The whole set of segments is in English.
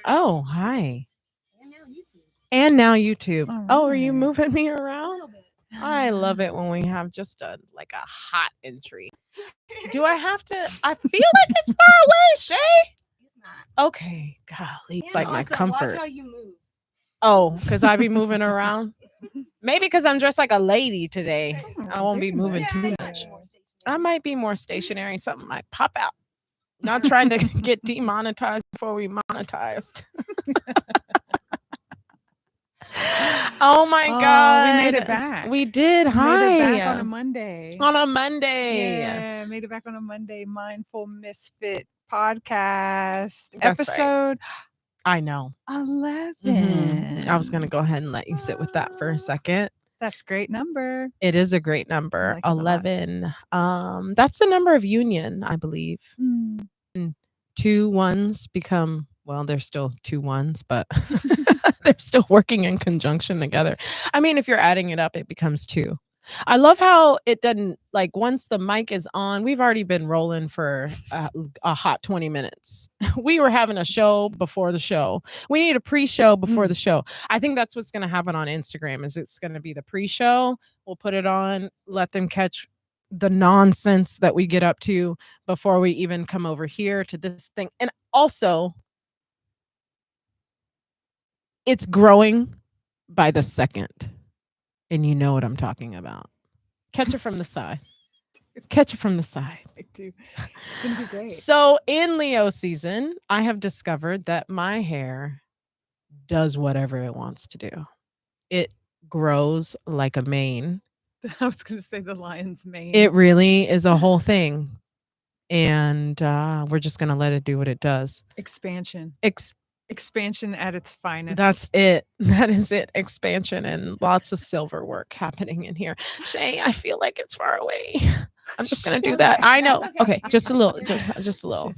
Oh, hi. And now YouTube. All Oh, are you right. moving me around? I love it when we have just a hot entry. Do I have to? I feel like it's far away, Shay. Okay, golly, it's like my comfort. Oh, because I be moving around. Maybe because I'm dressed like a lady today. I won't be Very moving much too so. much. I might be more stationary. Something might pop out. Not trying to get demonetized before we monetized. Oh my Oh, we made it god. back. We did. We made it back on Hi. a Monday. On a Monday. Yeah, made it back on a Monday. Mindful Misfit podcast That's right. episode I know. 11. I was going to go ahead and let you sit with that for a second. That's a great number. It is a great number. like it a lot. 11. That's the number of union, I believe. Mm. And 2 ones become, well, there's still 2 ones, but they're still working in conjunction together. I mean, if you're adding it up, it becomes 2. I love how it doesn't, like, once the mic is on, we've already been rolling for a hot 20 minutes. We were having a show before the show. We need a pre-show before the show. I think that's what's going to happen on Instagram is it's going to be the pre-show. We'll put it on, let them catch the nonsense that we get up to before we even come over here to this thing. And also, it's growing by the second. And you know what I'm talking about. Catch it from the side. Catch it from the side. I do. It's going to be great. So in Leo season, I have discovered that my hair does whatever it wants to do. It grows like a mane. I was going to say the lion's mane. It really is a whole thing. And we're just going to let it do what it does. Expansion. Expansion at its finest. That's it. That is it. Expansion and lots of silver work happening in here. Shay, I feel like it's far away. I'm just gonna do that. I know. Okay, just a little. Just a little.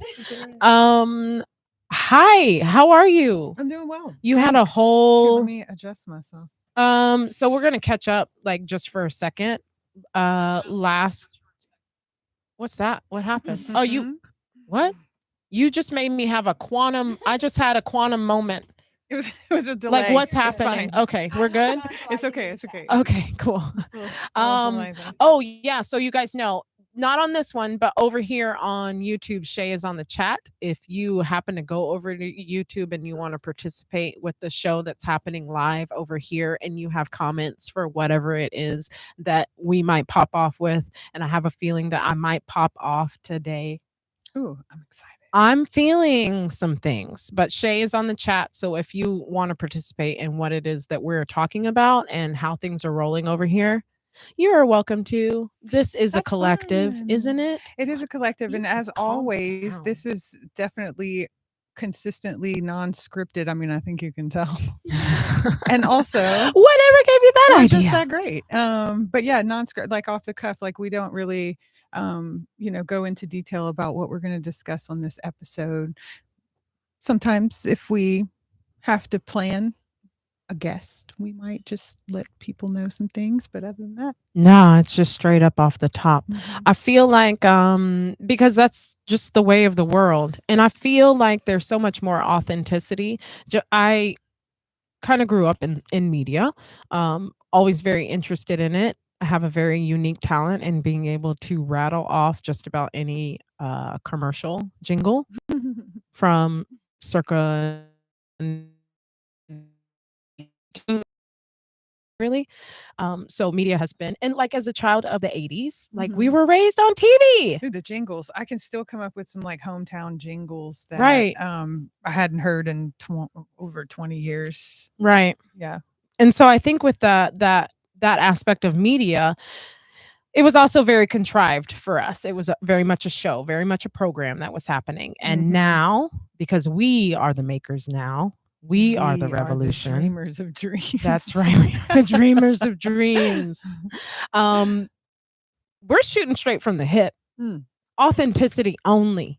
Hi. How are you? I'm doing well. You had a Thanks. Here, whole. let me adjust myself. So we're gonna catch up, like, just for a second. Last. What's that? What happened? Oh, you. What? You just made me have a quantum. I just had a quantum moment. It was a delay. Like, what's It's happening? fine. Okay, we're good. It's okay. It's okay. Okay, cool. Oh yeah, so you guys know, not on this one, but over here on YouTube, Shay is on the chat. If you happen to go over to YouTube and you want to participate with the show that's happening live over here and you have comments for whatever it is that we might pop off with, and I have a feeling that I might pop off today. Ooh, I'm excited. I'm feeling some things, but Shay is on the chat. So if you want to participate in what it is that we're talking about and how things are rolling over here, you are welcome to. This is a That's collective, fun. isn't it? It is a collective. You And can as calm always, down. this is definitely consistently non-scripted. I mean, I think you can tell. And also, whatever gave you that we're idea? just that great. But yeah, non-script, like off the cuff, like we don't really go into detail about what we're going to discuss on this episode. Sometimes if we have to plan a guest, we might just let people know some things, but other than that, No, it's just straight up off the top. I feel like because that's just the way of the world, and I feel like there's so much more authenticity. I kind of grew up in media, always very interested in it. I have a very unique talent in being able to rattle off just about any commercial jingle from circa really. So media has been, and like as a child of the 80s, like we were raised on TV. Ooh, the jingles. I can still come up with some like hometown jingles that Right. I hadn't heard in over 20 years. Right. Yeah. And so I think with that aspect of media, it was also very contrived for us. It was very much a show, very much a program that was happening. And now, because we are the makers now, we are the revolution. Dreamers of dreams. That's right. The dreamers of dreams. We're shooting straight from the hip. Authenticity only.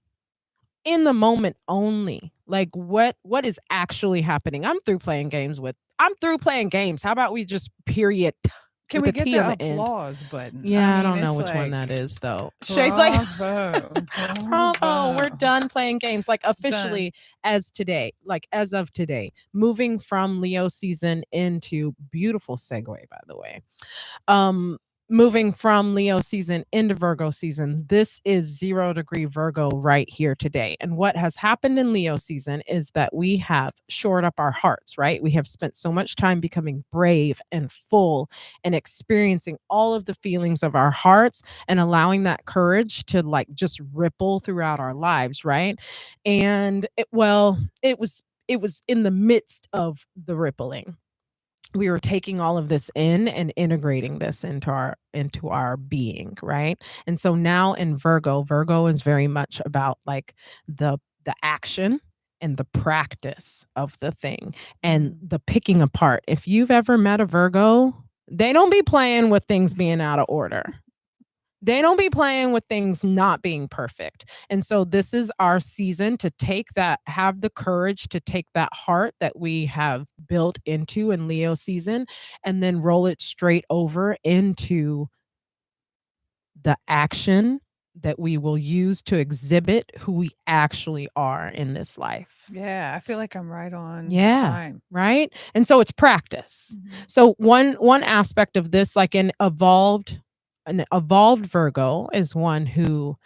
In the moment only. Like what is actually happening? I'm through playing games. How about we just period? Can with we a get T on the the end. applause button? Yeah, I don't know it's which one like, that is though. Shay's like, bravo, bravo, we're bravo. done playing games. Like Done. officially as today, like as of today, moving from Leo season into beautiful segue, by the way. Um, moving from Leo season into Virgo season. This is 0 degree Virgo right here today. And what has happened in Leo season is that we have shored up our hearts, right? We have spent so much time becoming brave and full and experiencing all of the feelings of our hearts and allowing that courage to like just ripple throughout our lives, right? And it was in the midst of the rippling, we were taking all of this in and integrating this into our being, right? And so now in Virgo is very much about like the action and the practice of the thing and the picking apart. If you've ever met a Virgo, they don't be playing with things being out of order. They don't be playing with things not being perfect. And so this is our season to take that, have the courage to take that heart that we have built into in Leo season and then roll it straight over into the action that we will use to exhibit who we actually are in this life. Yeah, I feel like I'm right on Yeah, time. right? And so it's practice. So one aspect of this, like an evolved Virgo is one who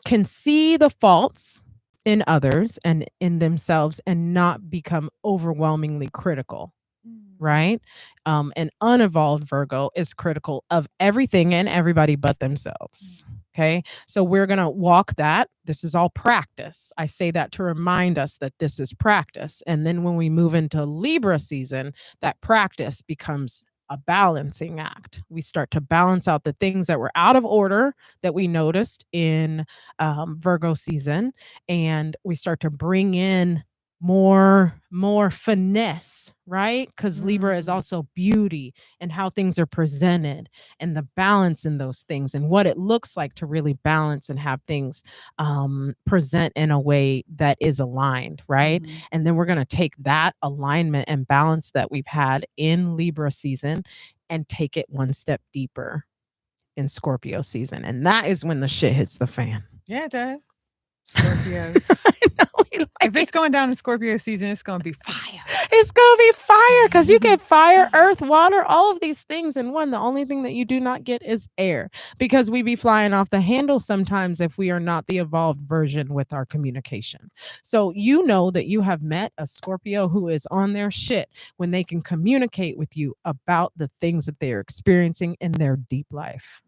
can see the faults in others and in themselves and not become overwhelmingly critical, right? An unevolved Virgo is critical of everything and everybody but themselves. Okay. So we're going to walk that. This is all practice. I say that to remind us that this is practice. And then when we move into Libra season, that practice becomes a balancing act. We start to balance out the things that were out of order that we noticed in Virgo season. And we start to bring in more finesse, right? Because Libra is also beauty and how things are presented and the balance in those things and what it looks like to really balance and have things present in a way that is aligned, right? And then we're going to take that alignment and balance that we've had in Libra season and take it one step deeper in Scorpio season. And that is when the shit hits the fan. Yeah, it does. Scorpios. I know, we like If it's going down in Scorpio season, it's going to be fire. It's gonna be fire because you get fire, earth, water, all of these things in one. The only thing that you do not get is air because we be flying off the handle sometimes if we are not the evolved version with our communication. So you know that you have met a Scorpio who is on their shit when they can communicate with you about the things that they are experiencing in their deep life.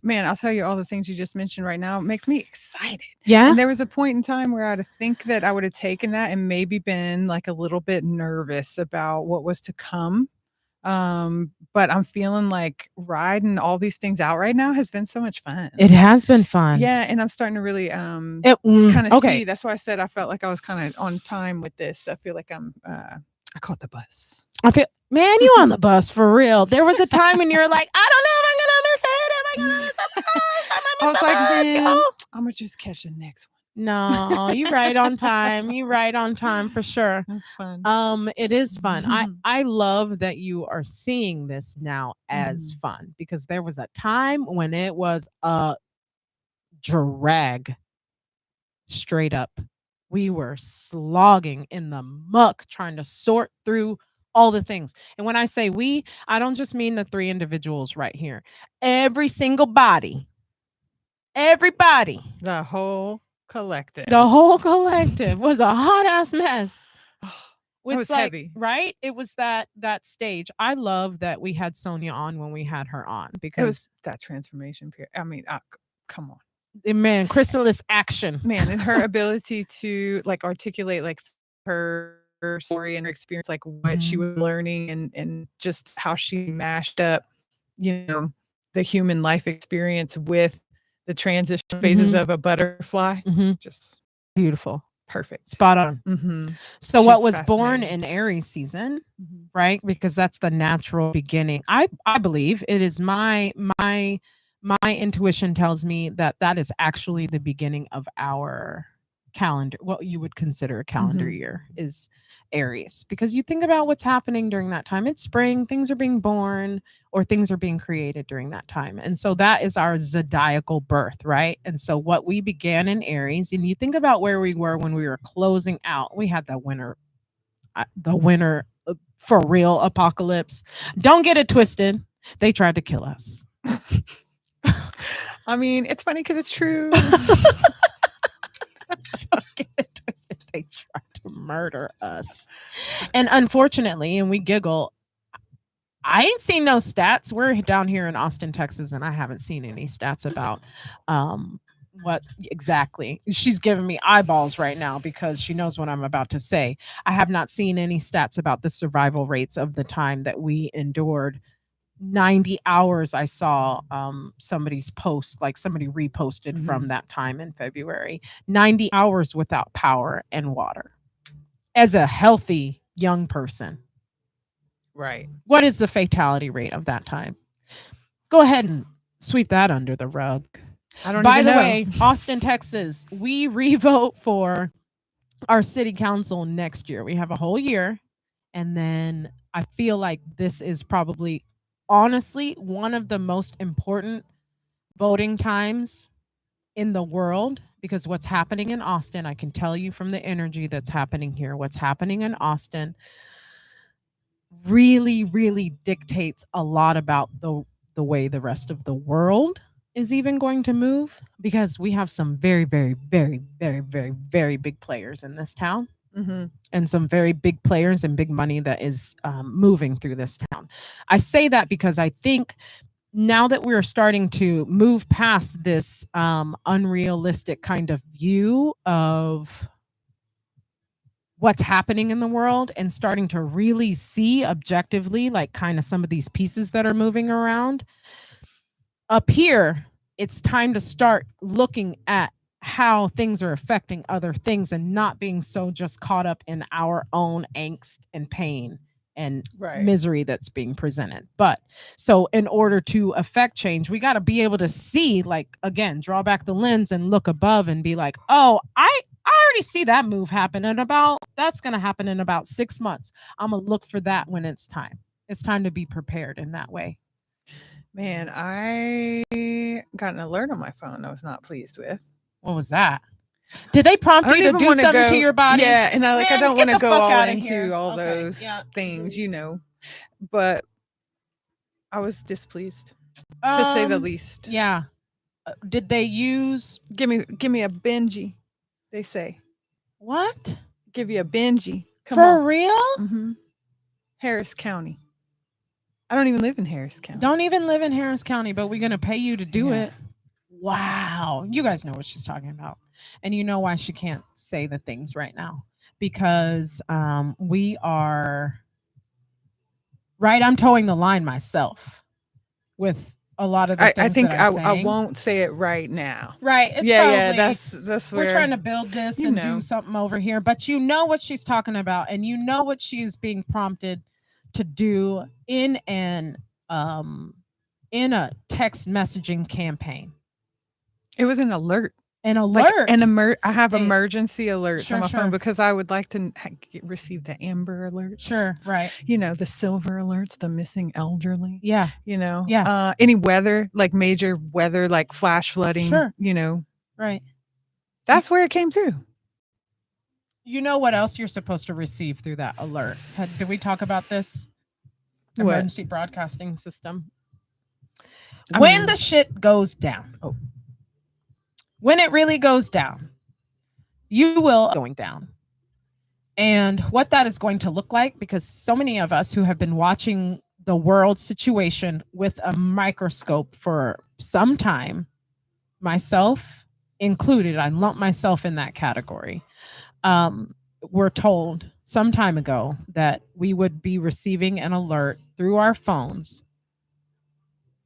Man, I'll tell you, all the things you just mentioned right now makes me excited. Yeah. And there was a point in time where I'd think that I would have taken that and maybe been like a little bit nervous about what was to come. But I'm feeling like riding all these things out right now has been so much fun. It has been fun. Yeah, and I'm starting to really kind of okay. see. That's why I said I felt like I was kind of on time with this. I feel like I caught the bus. I feel, man, you on the bus for real. There was a time when you were like, I don't know if I'm gonna miss it. Am I gonna miss the bus? I was like, man, I'm gonna just catch the next one. No, you right on time. You right on time for sure. That's fun. It is fun. I love that you are seeing this now as fun because there was a time when it was a drag. Straight up. We were slogging in the muck trying to sort through all the things. And when I say we, I don't just mean the three individuals right here. Every single body. Everybody. The whole collective. The whole collective was a hot ass mess. It was like, heavy, right? It was that stage. I love that we had Sonia on when we had her on because it was that transformation period. I mean, come on. Man, chrysalis action. Man, and her ability to like articulate like her story and her experience, like what she was learning and just how she mashed up, the human life experience with the transition phases of a butterfly. Just beautiful. Perfect. Spot on. So what was born in Aries season, right? Because that's the natural beginning. I believe it is my intuition tells me that is actually the beginning of our calendar, what you would consider a calendar Mhm. year, is Aries, because you think about what's happening during that time. It's spring, things are being born or things are being created during that time. And so that is our zodiacal birth, right? And so what we began in Aries, and you think about where we were when we were closing out, we had the winter for real apocalypse. Don't get it twisted. They tried to kill us. I mean, it's funny because it's true. Don't get it twisted. They tried to murder us. And unfortunately, and we giggle, I ain't seen no stats. We're down here in Austin, Texas, and I haven't seen any stats about what exactly. She's giving me eyeballs right now because she knows what I'm about to say. I have not seen any stats about the survival rates of the time that we endured 90 hours. I saw somebody's post, like somebody reposted from that time in February. 90 hours without power and water as a healthy young person. Right. What is the fatality rate of that time? Go ahead and sweep that under the rug. I don't By even the know. way, Austin, Texas, we revote for our city council next year. We have a whole year. And then I feel like this is probably, honestly, one of the most important voting times in the world, because what's happening in Austin, I can tell you from the energy that's happening here, what's happening in Austin really, really dictates a lot about the way the rest of the world is even going to move, because we have some very, very, very, very, very, very big players in this town, and some very big players and big money that is moving through this town. I say that because I think now that we're starting to move past this unrealistic kind of view of what's happening in the world and starting to really see objectively, like kind of some of these pieces that are moving around up here, it's time to start looking at how things are affecting other things and not being so just caught up in our own angst and pain and misery that's being presented. But so in order to affect change, we got to be able to see, like, again, draw back the lens and look above and be like, oh, I already see that move happen, and that's going to happen in about 6 months. I'm going to look for that when it's time. It's time to be prepared in that way. Man, I got an alert on my phone I was not pleased with. What was that? Did they prompt you to do something to your body? Yeah, and I Man, don't want to get the go fuck all outta into here. all Okay, those yeah. things, but I was displeased, to say the least. Yeah. Did they use Give me a Benji, they say. what? Give you a Benji. Come For on. real? Harris County. I don't even live in Harris County. Don't even live in Harris County, but we're gonna pay you to do Yeah. it. Wow. You guys know what she's talking about. And you know why she can't say the things right now. Because we are right. I'm towing the line myself with a lot of the things I think that I'm saying. I won't say it right now. Right. It's Yeah, probably, that's where we're trying to build this and do something over here. But you know what she's talking about, and you know what she's being prompted to do in a text messaging campaign. It was an alert. An alert. Like I have emergency alerts on my phone Sure. because I would like to receive the amber alerts. Sure, right. The silver alerts, the missing elderly. Yeah. Yeah. Any weather, like major weather, like flash flooding. Sure. Right. That's where it came through. You know what else you're supposed to receive through that alert? Did we talk about this? What? Emergency broadcasting system. When the shit goes down. Oh. When it really goes down, you will going down. And what that is going to look like, because so many of us who have been watching the world situation with a microscope for some time, myself included, I lump myself in that category, were told some time ago that we would be receiving an alert through our phones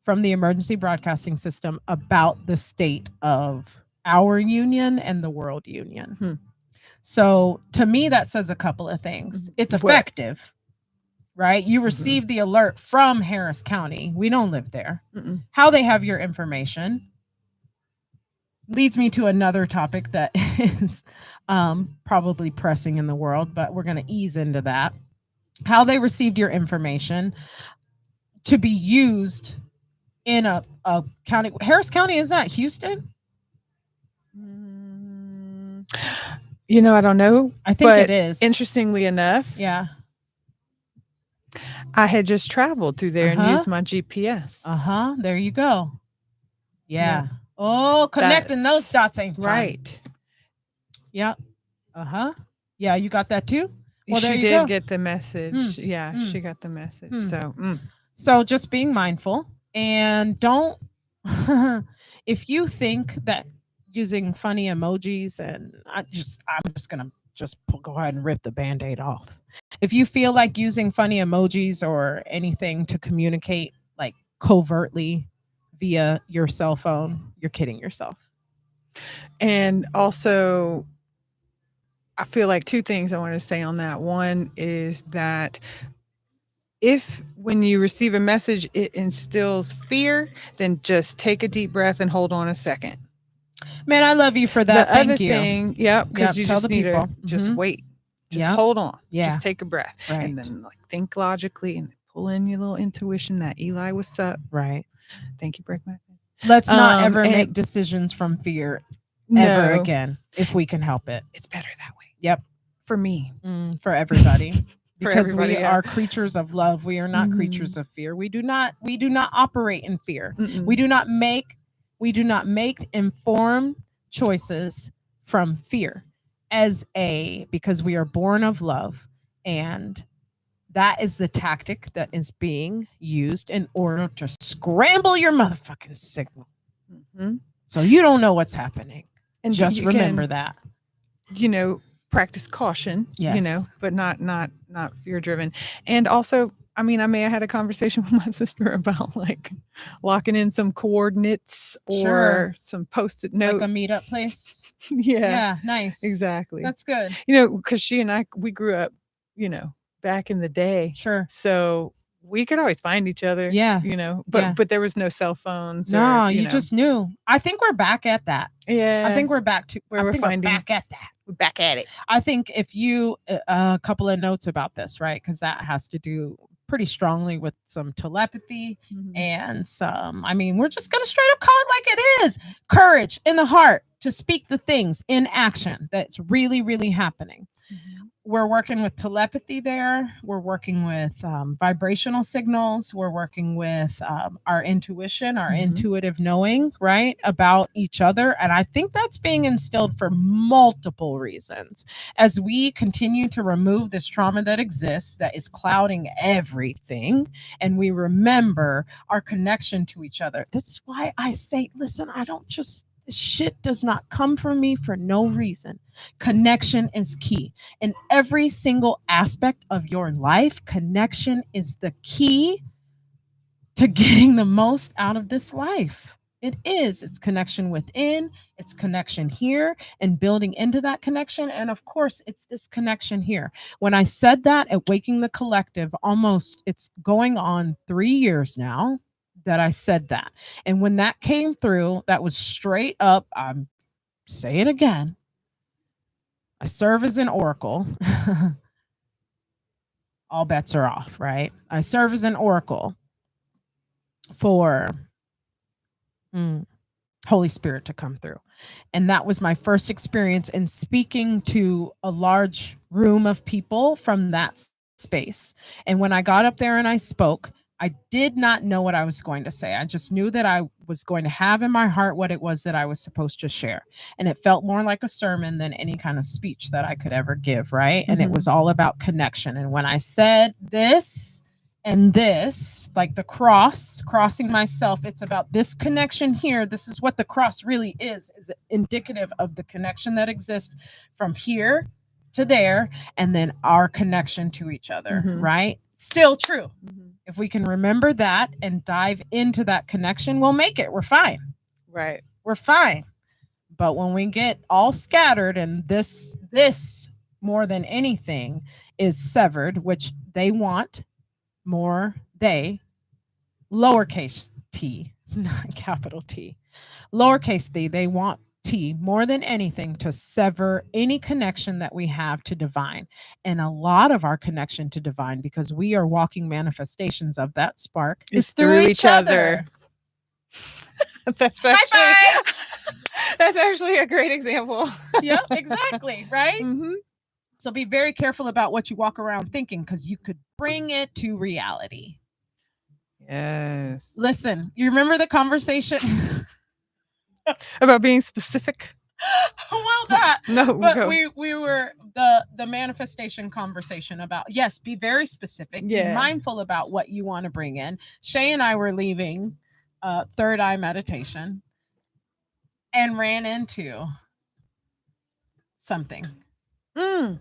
from the emergency broadcasting system about the state of our union and the world union. So to me, that says a couple of things. It's effective, right? You receive the alert from Harris County. We don't live there. How they have your information, leads me to another topic that is probably pressing in the world, but we're going to ease into that. How they received your information to be used in a county. Harris County, is that Houston? Mm, You know, I don't know. I think but it is. Interestingly enough, Yeah. I had just traveled through there and used my GPS. There you go. Yeah. Yeah. Oh, connecting those That's dots ain't fun. right. Yep. Yeah, you got that too? Well, there She you did go. get the message. Yeah, Mm. she got the message. Mm. So, So just being mindful and don't if you think that using funny emojis and I'm just going to just go ahead and rip the band-aid off. If you feel like using funny emojis or anything to communicate like covertly via your cell phone, you're kidding yourself. and also, I feel like two things I want to say on that. One is that if when you receive a message, it instills fear, then just take a deep breath and hold on a second. Man, I love you for that. The Thank other you. thing, because you tell just the need people. to just wait. Just Yep. hold on. Yeah. Just take a breath. Right. And then like think logically and pull in your little intuition that Eli, what's up? Right. Thank you, break my thing. Let's not ever and- make decisions from fear ever No, again if we can help it. it's better that way. Yep. For me. For everybody. For Because everybody, we yeah. are creatures of love. We are not Mhm. creatures of fear. We do not operate in fear. Mm-mm. We do not make informed choices from fear because we are born of love, and that is the tactic that is being used in order to scramble your motherfucking signal. Mhm. So you don't know what's happening. And Just you remember can, that. Practice caution, Yes. but not fear driven. And also, I may have had a conversation with my sister about like locking in some coordinates or Sure. some post-it note. Like a meetup place. Yeah, Nice. exactly. That's good. Because she and I, we grew up, back in the day. Sure. So we could always find each other. Yeah. But there was no cell phones. No, or, you just knew. I think we're back at that. Yeah. I think we're back to Where I we're think finding- we're back at that. We're back at it. I think if you a couple of notes about this, right? Because that has to do pretty strongly with some telepathy Mhm. and some. We're just gonna straight up call it like it is. Courage in the heart to speak the things in action that's really, really happening. Mhm. We're working with telepathy there. We're working with vibrational signals. We're working with our intuition, our Mhm. intuitive knowing, right, about each other. And I think that's being instilled for multiple reasons. As we continue to remove this trauma that exists, that is clouding everything, and we remember our connection to each other. That's why I say, listen, this shit does not come from me for no reason. Connection is key. In every single aspect of your life, connection is the key to getting the most out of this life. It is. It's connection within, it's connection here, and building into that connection. And of course, it's this connection here. When I said that at Waking the Collective, it's going on 3 years now that I said that. And when that came through, that was straight up, say it again. I serve as an oracle. All bets are off, right? I serve as an oracle for Holy Spirit to come through. And that was my first experience in speaking to a large room of people from that space. And when I got up there and I spoke, I did not know what I was going to say. I just knew that I was going to have in my heart what it was that I was supposed to share. And it felt more like a sermon than any kind of speech that I could ever give, right? And it was all about connection. And when I said this and this, like the crossing myself, it's about this connection here. This is what the cross really is indicative of the connection that exists from here to there, and then our connection to each other, right? Still true. If we can remember that and dive into that connection, we'll make it. We're fine. Right. We're fine. But when we get all scattered and this more than anything is severed, which they want more, lowercase t, not capital T, lowercase t, they want more than anything to sever any connection that we have to divine. And a lot of our connection to divine, because we are walking manifestations of that spark, is through each other. That's High actually, that's actually a great example. Yep, exactly. Right. Mhm. So be very careful about what you walk around thinking, because you could bring it to reality. Yes. Listen, you remember the conversation? About being specific. Well, that. No, But go. we were the manifestation conversation about, yes, be very specific, be Yeah. mindful about what you want to bring in. Shay and I were leaving third eye meditation and ran into something Mm.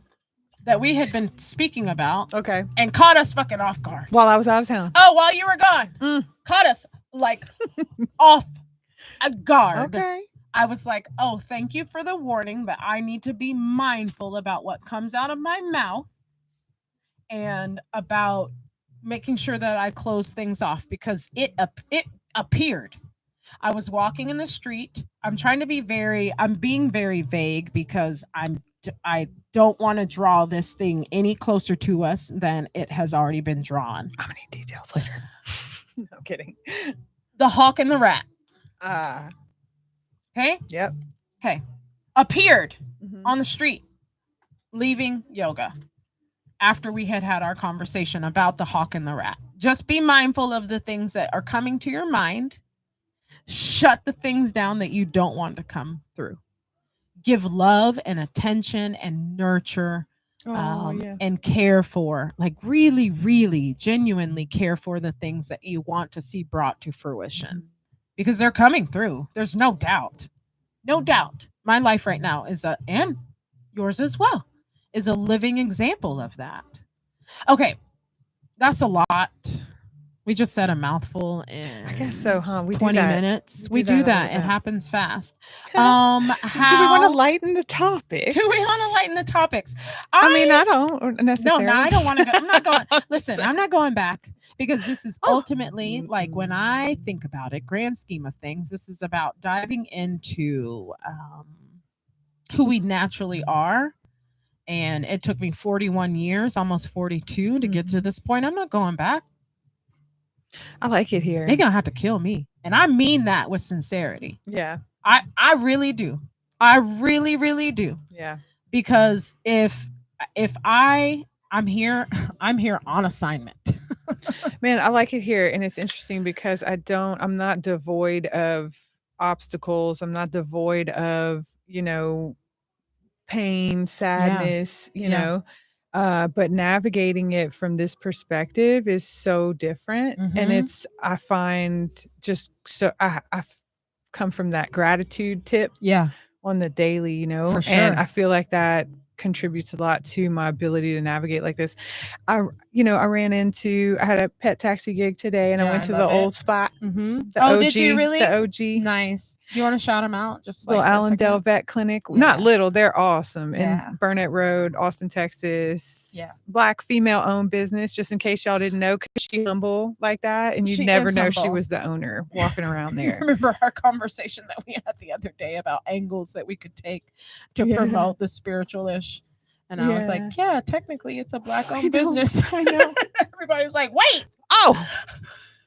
that we had been speaking about Okay. and caught us fucking off guard. While I was out of town. Oh, while you were gone. Mm. Caught us like off a guard. Okay. I was like, oh, thank you for the warning, but I need to be mindful about what comes out of my mouth and about making sure that I close things off, because it appeared. I was walking in the street. I'm being very vague, because I don't want to draw this thing any closer to us than it has already been drawn. I'm gonna need details later. No kidding. The hawk and the rat. Okay? Yep. Okay. Appeared Mhm. on the street leaving yoga after we had our conversation about the hawk and the rat. Just be mindful of the things that are coming to your mind. Shut the things down that you don't want to come through. Give love and attention and nurture Yeah. and care for, like really, really genuinely care for the things that you want to see brought to fruition, because they're coming through. There's no doubt. No doubt. My life right now is and yours as well, is a living example of that. Okay. That's a lot. We just said a mouthful in I guess so, huh? We 20 do that. minutes. We We do do that a that. little It bit. happens fast. Do we want How to lighten the topic? do we want to lighten the topics? I mean, I don't necessarily. No, I don't want to go. I'm not going. I'm just Listen, saying. I'm not going back, because this is Oh. ultimately, like, when I think about it, grand scheme of things, this is about diving into who we naturally are. And it took me 41 years, almost 42, to get to this point. I'm not going back. I like it here. They're going to have to kill me. And I mean that with sincerity. Yeah. I really do. I really, really do. Yeah. Because if I'm here on assignment. Man, I like it here. And it's interesting because I'm not devoid of obstacles. I'm not devoid of, pain, sadness, Yeah. but navigating it from this perspective is so different. And Mhm. I find just so I've come from that gratitude tip Yeah. on the daily, For and sure. I feel like that contributes a lot to my ability to navigate like this. I had a pet taxi gig today, and I Yeah, went I to the love it. old spot. Mhm. The Oh, OG, did you really? the OG. Nice. Do you want to shout them out? Just like Little for a Allendale second? Vet Clinic. Not Yeah. little, they're awesome. Yeah. In Burnett Road, Austin, Texas. Yeah. Black female owned business, just in case y'all didn't know, because she's humble like that. And you'd She never is know she humble. was the owner walking around there. Remember our conversation that we had the other day about angles that we could take to Yeah. promote the spiritualish? And I was like, yeah, technically it's a black I owned know, business. I know. Everybody was like, wait, Oh,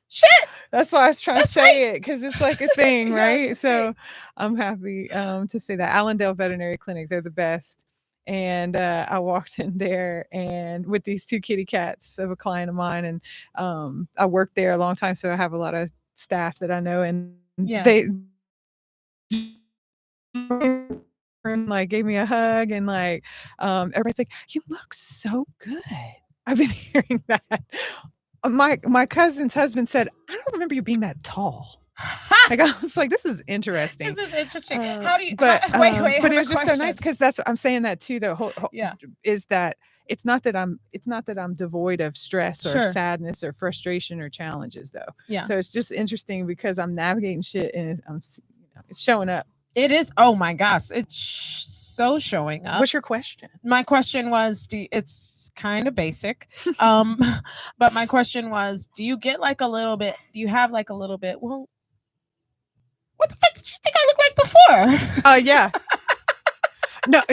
shit. that's why I was trying to That's say it, because it's like a thing, Yeah, right? it's a thing. So I'm happy to say that. Allendale Veterinary Clinic, they're the best. And I walked in there and with these two kitty cats of a client of mine, and I worked there a long time, so I have a lot of staff that I know, and Yeah. they like gave me a hug, and like everybody's like, "You look so good." I've been hearing that. My cousin's husband said, "I don't remember you being that tall." Like, I was like, "This is interesting." This is interesting. Uh, How do you? But wait, I but have it a was just so nice, question. because that's I'm saying that too. The whole Yeah. is that it's not that I'm devoid of stress or Sure. sadness or frustration or challenges, though. Yeah. So it's just interesting because I'm navigating shit, and it's showing up. It is. Oh my gosh, it's so showing up. What's your question? My question was, it's kind of basic, but my question was, do you get like a little bit? Do you have like a little bit? Well, what the fuck did you think I looked like before? Yeah.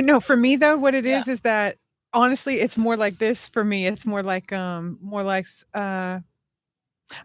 No, for me though, what it Yeah. is that honestly, it's more like this for me. It's more like oh,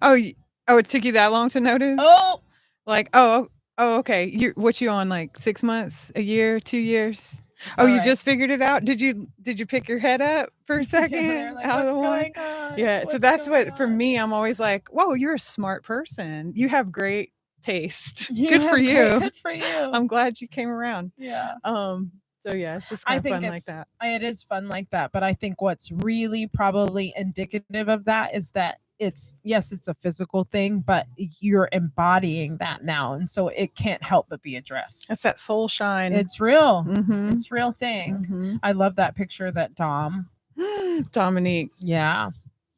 oh, it took you that long to notice? Oh, Like, oh, okay. You on like 6 months, a year, 2 years? it's Oh, all you right. just figured it out? Did you pick your head up for a Yeah, second they're like, out of what's the one? going on? Yeah, so What's that's going what for on? me, I'm always like, "Whoa, you're a smart person. You have great taste. You Good for have great, you. good for you. I'm glad you came around." Yeah. So yeah, it's just I kind of think fun like that. it is fun like that, but I think what's really probably indicative of that is that it's a physical thing, but you're embodying that now, and so it can't help but be addressed. That's that soul shine. It's real. Mhm. It's real thing. Mhm. I love that picture that Dom. Dominique, Yeah.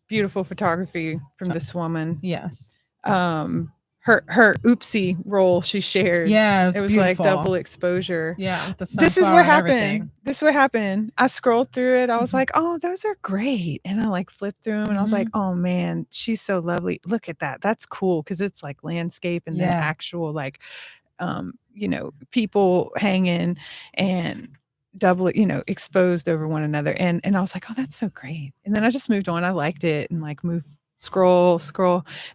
beautiful photography from this woman. Yes. Her oopsie roll she shared. Yeah, It was like beautiful. double exposure. Yeah, with the This is sunflower what and happened. everything. This is what happened. I scrolled through it. I was Mhm. like, "Oh, those are great." And I like flipped through them and I was like, "Oh man, she's so lovely. Look at that. That's cool because it's like landscape and then Yeah. actual like people hanging and double, exposed over one another. And I was like, "Oh, that's so great." And then I just moved on. I liked it and like moved scroll.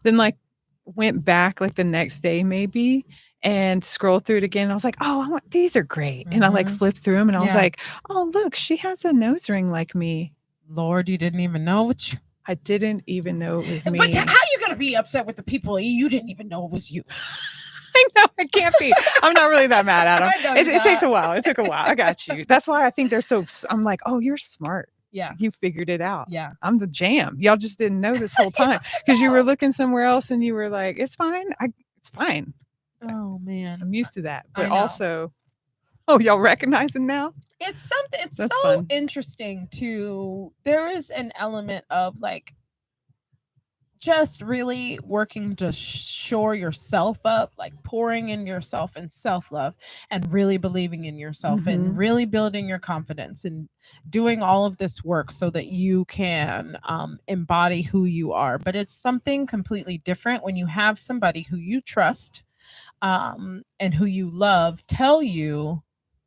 Then like went back like the next day maybe and scrolled through it again. I was like, "Oh, these are great." And I like Mhm. flipped through them and I was Yeah. like, "Oh, look, she has a nose ring like me." Lord, you didn't even know what you. I didn't even know it was me. But how you gonna be upset with the people you didn't even know it was you? I know I can't be. I'm not really that mad at I them. know It you're takes a not. while. It took a while. I got you. That's why I think they're so. I'm like, "Oh, you're smart. Yeah. You figured it out. Yeah. I'm the jam. Y'all just didn't know this whole time because you were looking somewhere else and you were like, it's fine. It's fine. Oh man. I'm used to that." I But know. also, oh, y'all recognizing now? It's something. It's That's so fun. interesting to. There is an element of like just really working to shore yourself up, like pouring in yourself and self love, and really believing in yourself Mhm. and really building your confidence and doing all of this work so that you can embody who you are. But it's something completely different when you have somebody who you trust and who you love tell you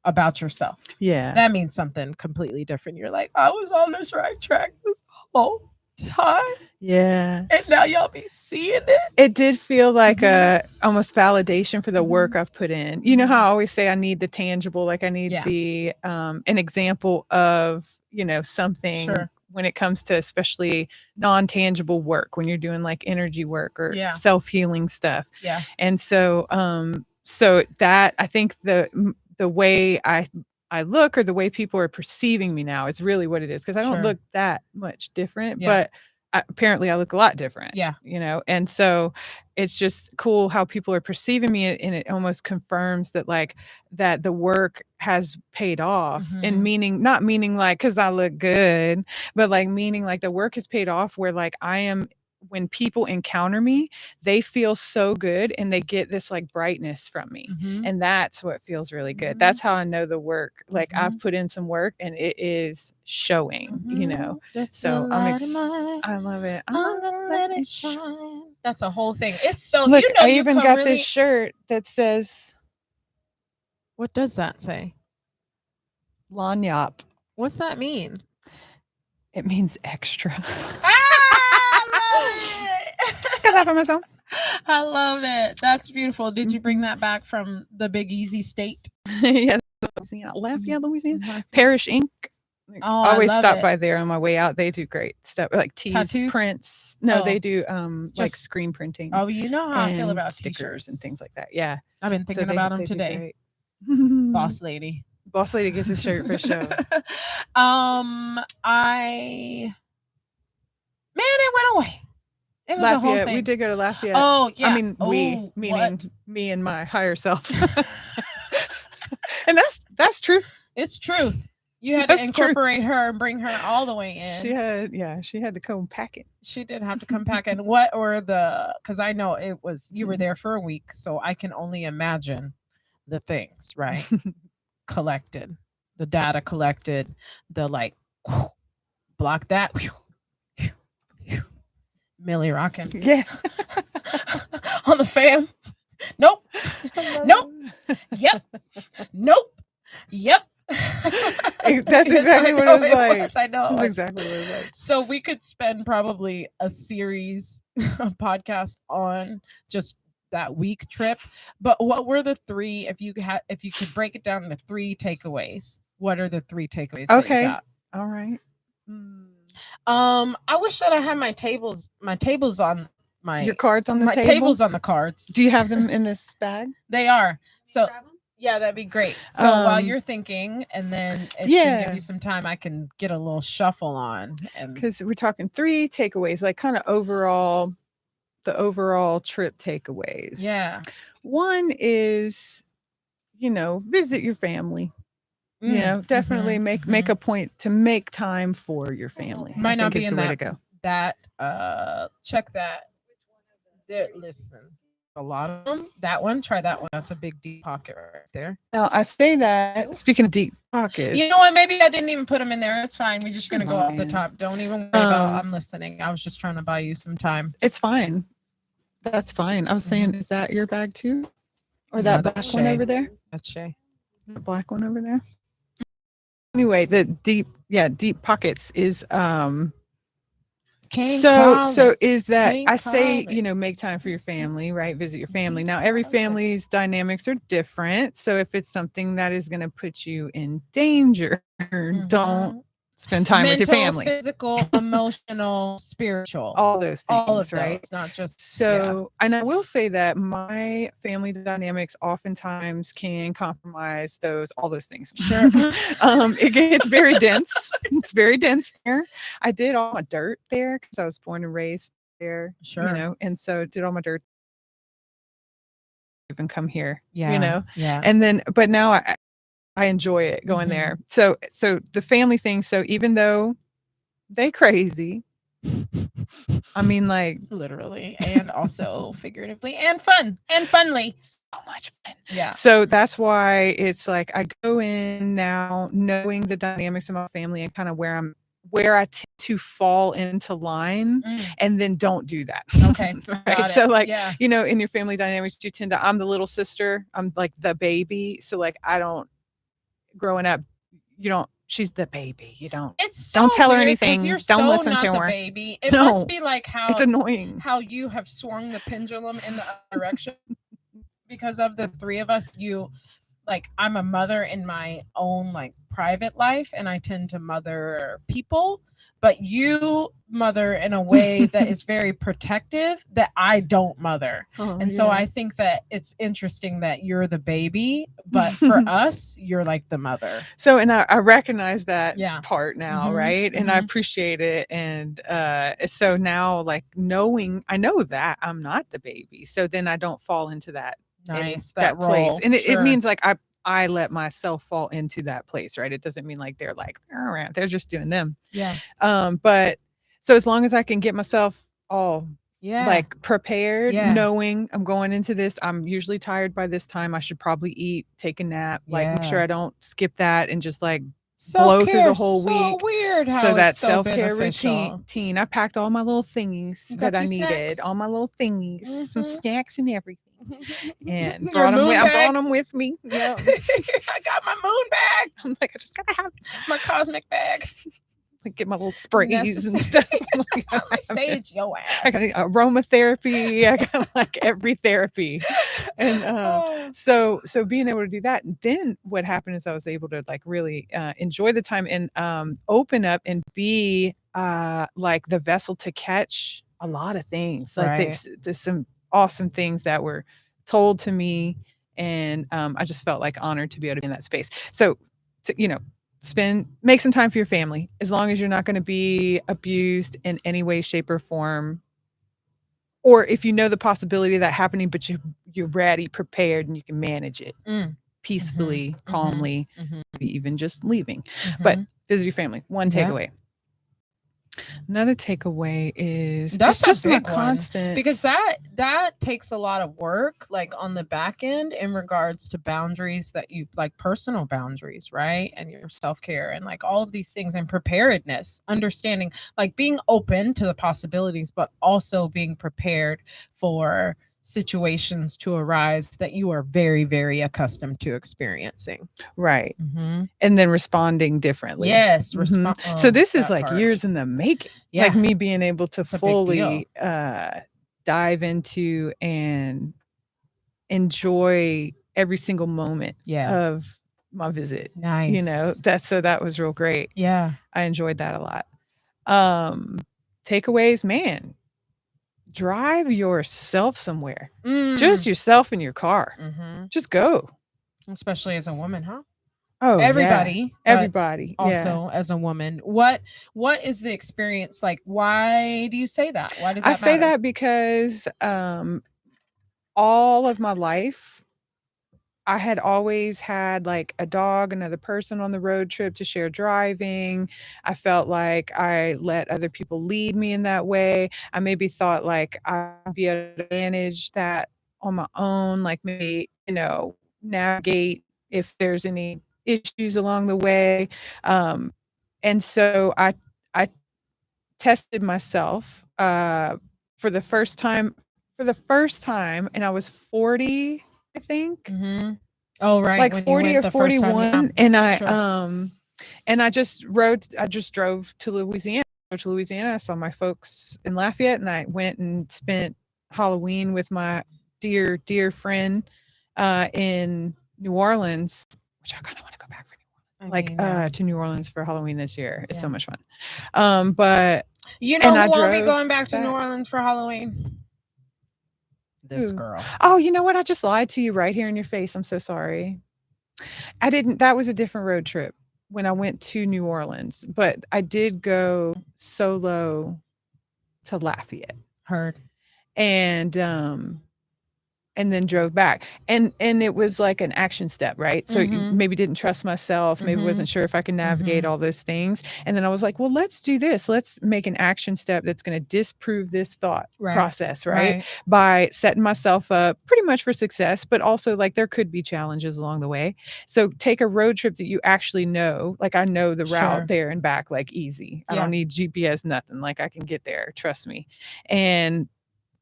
about yourself. Yeah. That means something completely different. You're like, I was on this right track this whole time. Yeah. And now y'all be seeing it. It did feel like Mhm. a almost validation for the work Mhm. I've put in. You know how I always say I need the tangible, like I need Yeah. the an example of, something Sure. when it comes to especially non-tangible work when you're doing like energy work or Yeah. self-healing stuff. Yeah. And so so that I think the way I look or the way people are perceiving me now is really what it is because I don't Sure. look that much different, Yeah. but apparently I look a lot different. Yeah. And so it's just cool how people are perceiving me and it almost confirms that like that the work has paid off and Mhm. not meaning like because I look good, but like meaning like the work has paid off where like I am when people encounter me, they feel so good and they get this like brightness from me. Mhm. And that's what feels really good. Mhm. That's how I know the work. Like I've Mhm. put in some work and it is showing, Mhm. Just So a I'm light of mine. I love it. I'm gonna let it shine. That's a whole thing. It's so Look, I you even come got really. this shirt that says What does that say? Lanyap. What's that mean? It means extra. I Got that for myself. I love it. That's beautiful. Did you bring Mhm. that back from the Big Easy State? Yeah, Louisiana. Lafayette, Louisiana. Lafayette. Parish Ink. Oh, I I always love stop it. by there on my way out. They do great stuff like tees, Tattoos? prints. No, Oh. they do like Just- screen printing. Oh, you know how I feel and about stickers and things t-shirts. like that. Yeah. I've been So thinking about them they do today. great. Boss lady. Boss lady gets a shirt for sure. It went away. It was a whole Lafayette. thing. We did go to Lafayette. Oh yeah. I mean, Oh, meaning what? me and my higher self. And that's truth. It's truth. You had That's to true. incorporate her and bring her all the way in. She had to come pack it. She did have to come back. And what were because I know it was you were there for a week, so I can only imagine the things, right? Collected, the data collected, the like block that. Millie rocking Yeah. on the fam. Nope. I love Nope. it. Yep. Nope. Yep. That's Yes, I exactly what it know was it like. was. I know it That's was. exactly what it was like. So we could spend probably a series, a podcast on just that week trip. But what were the three? If you could break it down into three takeaways, what are the three takeaways that you Okay. got? All right. Mm. I wish that I had my tables on Your cards on the my table? tables on the cards. Do you have them in this bag? They are. So yeah, that'd be great. So while Um, you're thinking, and then it can give Yeah, you some time, I can get a little shuffle on. And because we're talking three takeaways, like kind of overall, the overall trip takeaways. yeah, One is, visit your family. Definitely make a point to make time for your family. I might not think be is in the way to go. that check that. There, listen, a lot of them. That one, try that one. That's a big deep pocket right there. Now I say that speaking of deep pockets. You know what? Maybe I didn't even put them in there. It's fine. We're just gonna go off the Fine. top. Don't even worry about. I'm listening. I was just trying to buy you some time. It's fine. That's fine. I was saying, is that your bag too, or No, that that's black one Shay. over there? That's Shay. The black one over there. Anyway, the deep pockets is Can't so call so it. is that Can't I say, call it. make time for your family, right? Visit your family. Now every call it. family's dynamics are different. So if it's something that is going to put you in danger, don't spend time with your Mental, family. physical, emotional, spiritual. All those things, All of right? those, not just So, and I will say that my family dynamics oftentimes can compromise all those things. Sure. It gets very dense. It's very dense there. I did all my dirt there because I was born and raised there. Sure. And so did all my dirt. Even come here. Yeah. Yeah. And then, but now I enjoy it going there. So the family thing. So even though they crazy. I mean, like literally and also figuratively and fun and funly. So much fun. Yeah. So that's why it's like I go in now knowing the dynamics of my family and kind of where I tend to fall into line and then don't do that. Okay. Right. So like, in your family dynamics, you tend to, I'm the little sister. I'm like the baby. So like, growing up, she's the baby. Don't tell her anything. Don't listen to her. Baby. It must be like how it's annoying how you have swung the pendulum in the other direction. Because of the three of us, I'm a mother in my own private life, and I tend to mother people, but you mother in a way that is very protective that I don't mother. So I think that it's interesting that you're the baby, but for us, you're like the mother. So, and I recognize that part now, right? And I appreciate it. And so now I know that I'm not the baby. So then I don't fall into that. That place. And it means like I let myself fall into that place, right? It doesn't mean like they're like around. They're just doing them. Yeah. But so as long as I can get myself all prepared, knowing I'm going into this, I'm usually tired by this time. I should probably eat, take a nap, make sure I don't skip that and just blow through the whole week. Weird how so that it's so self-care beneficial. routine. I packed all my little thingies that I needed, snacks? all my little thingies, some snacks and everything. And Your brought moon I bag? brought them with me. Yeah. I got my moon bag. I'm like, I just gotta have My cosmic bag. get my little sprays and stuff. I'm like, sage your ass. I got aromatherapy. I got every therapy. And so being able to do that, then what happened is I was able to really enjoy the time and open up and be the vessel to catch a lot of things. There's some awesome things that were told to me, and I just felt honored to be able to be in that space. So make some time for your family, as long as you're not going to be abused in any way, shape, or form. Or if you know the possibility of that happening, but you're ready, prepared, and you can manage it peacefully, calmly, maybe even just leaving. But visit your family. One takeaway. Another takeaway is that's just a big constant, because that takes a lot of work on the back end in regards to boundaries that you personal boundaries, right? And your self-care and all of these things and preparedness, understanding being open to the possibilities, but also being prepared for situations to arise that you are very, very accustomed to experiencing. Right. Mhm. And then responding differently. Yes, Mhm. respond. So this is that like part. years in the making. Yeah. Like me being able to It's a big deal. fully dive into and enjoy every single moment Yeah. of my visit. Nice. You know, that was real great. Yeah. I enjoyed that a lot. Takeaways, man, drive yourself somewhere. Just yourself in your car. Mhm. Just go. Especially as a woman, huh? Oh, yeah. Everybody, but Everybody. Yeah. also as a woman. What is the experience like? Why do you say that? Why does I that say matter? that because all of my life, I had always had like a dog, another person on the road trip to share driving. I felt like I let other people lead me in that way. I maybe thought like I'd be able to manage that on my own, like maybe, navigate if there's any issues along the way. And so I tested myself for the first time and I was 40, I think. Mhm. Oh, right, Like when you 40 went or the first time, yeah. 41 and Sure. I just drove to Louisiana. I saw my folks in Lafayette and I went and spent Halloween with my dear, dear friend in New Orleans, which I kind of want to go back for New Orleans. Yeah. To New Orleans for Halloween this year. It's so Yeah. much fun. But You know and I who won't be drove going back to New back. Orleans for Halloween? This Who? girl. Oh, you know what? I just lied to you right here in your face. I'm so sorry. I didn't that was a different road trip when I went to New Orleans, but I did go solo to Lafayette. Heard. And then drove back. And it was like an action step, right? So maybe didn't trust myself, maybe wasn't sure if I could navigate all those things. And then I was like, well, let's do this. Let's make an action step that's going to disprove this thought process, right? By setting myself up pretty much for success, but also like there could be challenges along the way. So take a road trip that you actually know. Like I know the route there and back like easy. I don't need GPS, nothing. Like I can get there, trust me.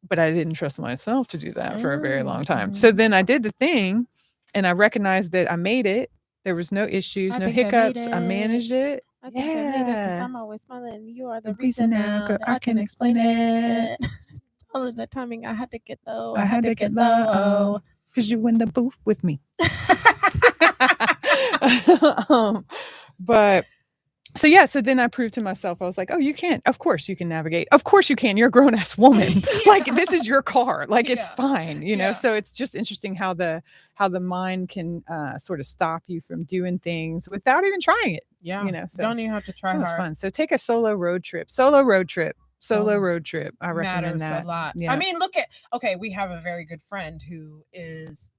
But I didn't trust myself to do that for a very long time. So then I did the thing and I recognized that I made it. There was no issues, no hiccups. I managed it. I think I made it because I'm always smiling. You are the reason reason now that I can explain it. All of the timing I had to get low. I had to get low. Because you in the booth with me. But so yeah, so then I proved to myself, I was like, oh, you can. Of course you can navigate. Of course you can. You're a grown-ass woman. Like this is your car. Like it's fine, you know? So it's just interesting how the mind can sort of stop you from doing things without even trying it. Yeah. You know, so don't even have to try sounds hard. fun. So take a solo road trip. I recommend that. A lot. Yeah. I mean, we have a very good friend who is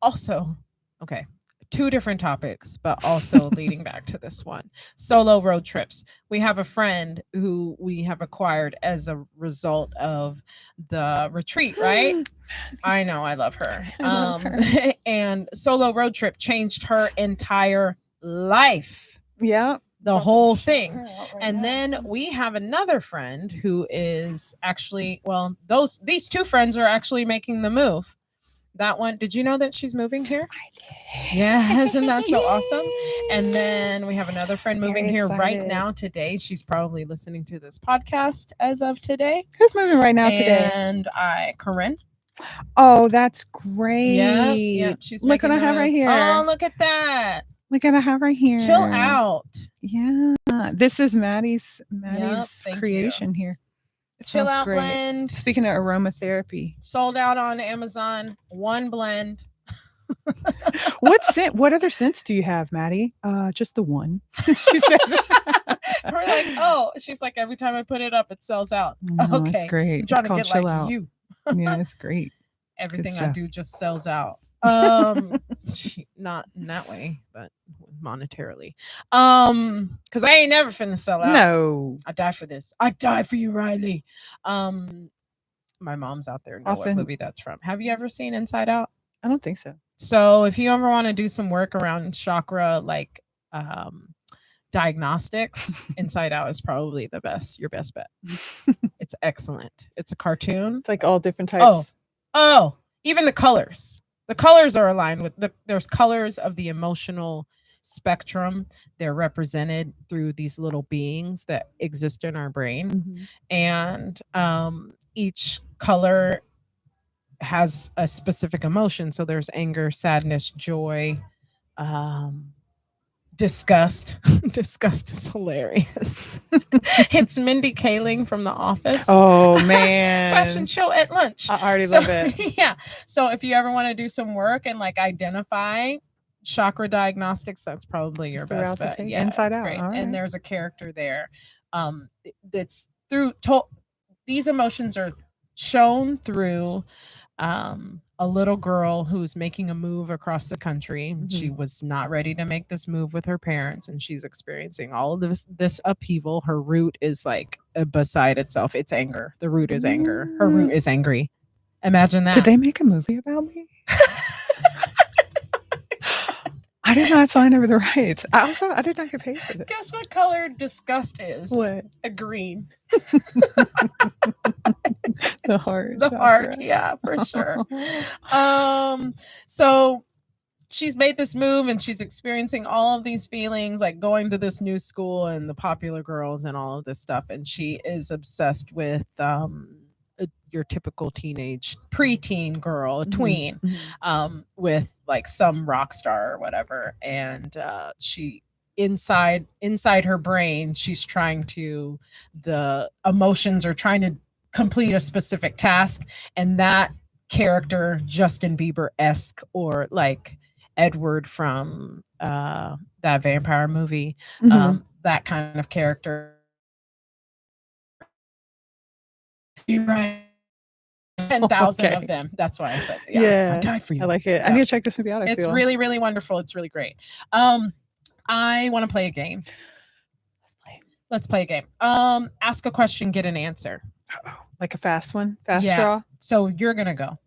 also two different topics, but also leading back to this one. Solo road trips. We have a friend who we have acquired as a result of the retreat, right? I know, I love her. And solo road trip changed her entire life. Yeah. The whole thing. And then we have another friend who is actually, these two friends are actually making the move. That one, did you know that she's moving here? I did. Yeah, isn't that so awesome? And then we have another friend moving here right now today. She's probably listening to this podcast as of today. Who's moving right now today? And Corinne. Oh, that's great. Yeah. She's look what I have right here. Oh, look at that. Look what I have right here. Chill out. Yeah. This is Maddie's creation here. It Chill out great. Blend. Speaking of aromatherapy. Sold out on Amazon. One blend. What other scents do you have, Maddie? Just the one. She said. We're like, she's like, every time I put it up, it sells out. No, okay. It's great. I'm trying to get like out. You. Yeah, it's great. Everything I do just sells out. Not in that way, but monetarily. Because I ain't never finna sell out. No. I died for this. I died for you, Riley. My mom's out there know what movie that's from. Have you ever seen Inside Out? I don't think so. So if you ever want to do some work around chakra like diagnostics, Inside Out is probably your best bet. It's excellent. It's a cartoon. It's like all different types. Oh, even the colors. The colors are aligned with there's colors of the emotional spectrum. They're represented through these little beings that exist in our brain. Mhm. And each color has a specific emotion. So there's anger, sadness, joy, um, disgust. Disgust is hilarious. It's Mindy Kaling from The Office. Oh Fashion man, show at lunch. I already So love it. yeah. So if you ever want to do some work and like identify chakra diagnostics, that's probably your It's the best route to bet. take. Yeah, Inside it's Out. great. All And right. there's a character there. That's through these emotions are shown through a little girl who's making a move across the country. She was not ready to make this move with her parents, and she's experiencing all of this upheaval. Her root is like beside itself. It's anger. The root is anger. Her root is angry. Imagine that. Did they make a movie about me? I did not sign over the rights. I did not get paid for this. Guess what color disgust is? What? A green. The heart. The heart, yeah, for sure. So she's made this move and she's experiencing all of these feelings, like going to this new school and the popular girls and all of this stuff. And she is obsessed with your typical teenage preteen girl, a tween, with like some rock star or whatever. And she inside her brain, she's trying to the emotions are trying to complete a specific task, and that character Justin Bieber-esque or like Edward from that vampire movie, that kind of character. You're right. 10,000 of them. That's why I said, yeah, I died for you. I like it. Yeah. I need to check this movie out. It's really, really wonderful. It's really great. I want to play a game. Let's play a game. Ask a question, get an answer. Like a fast one, fast draw. So you're gonna go.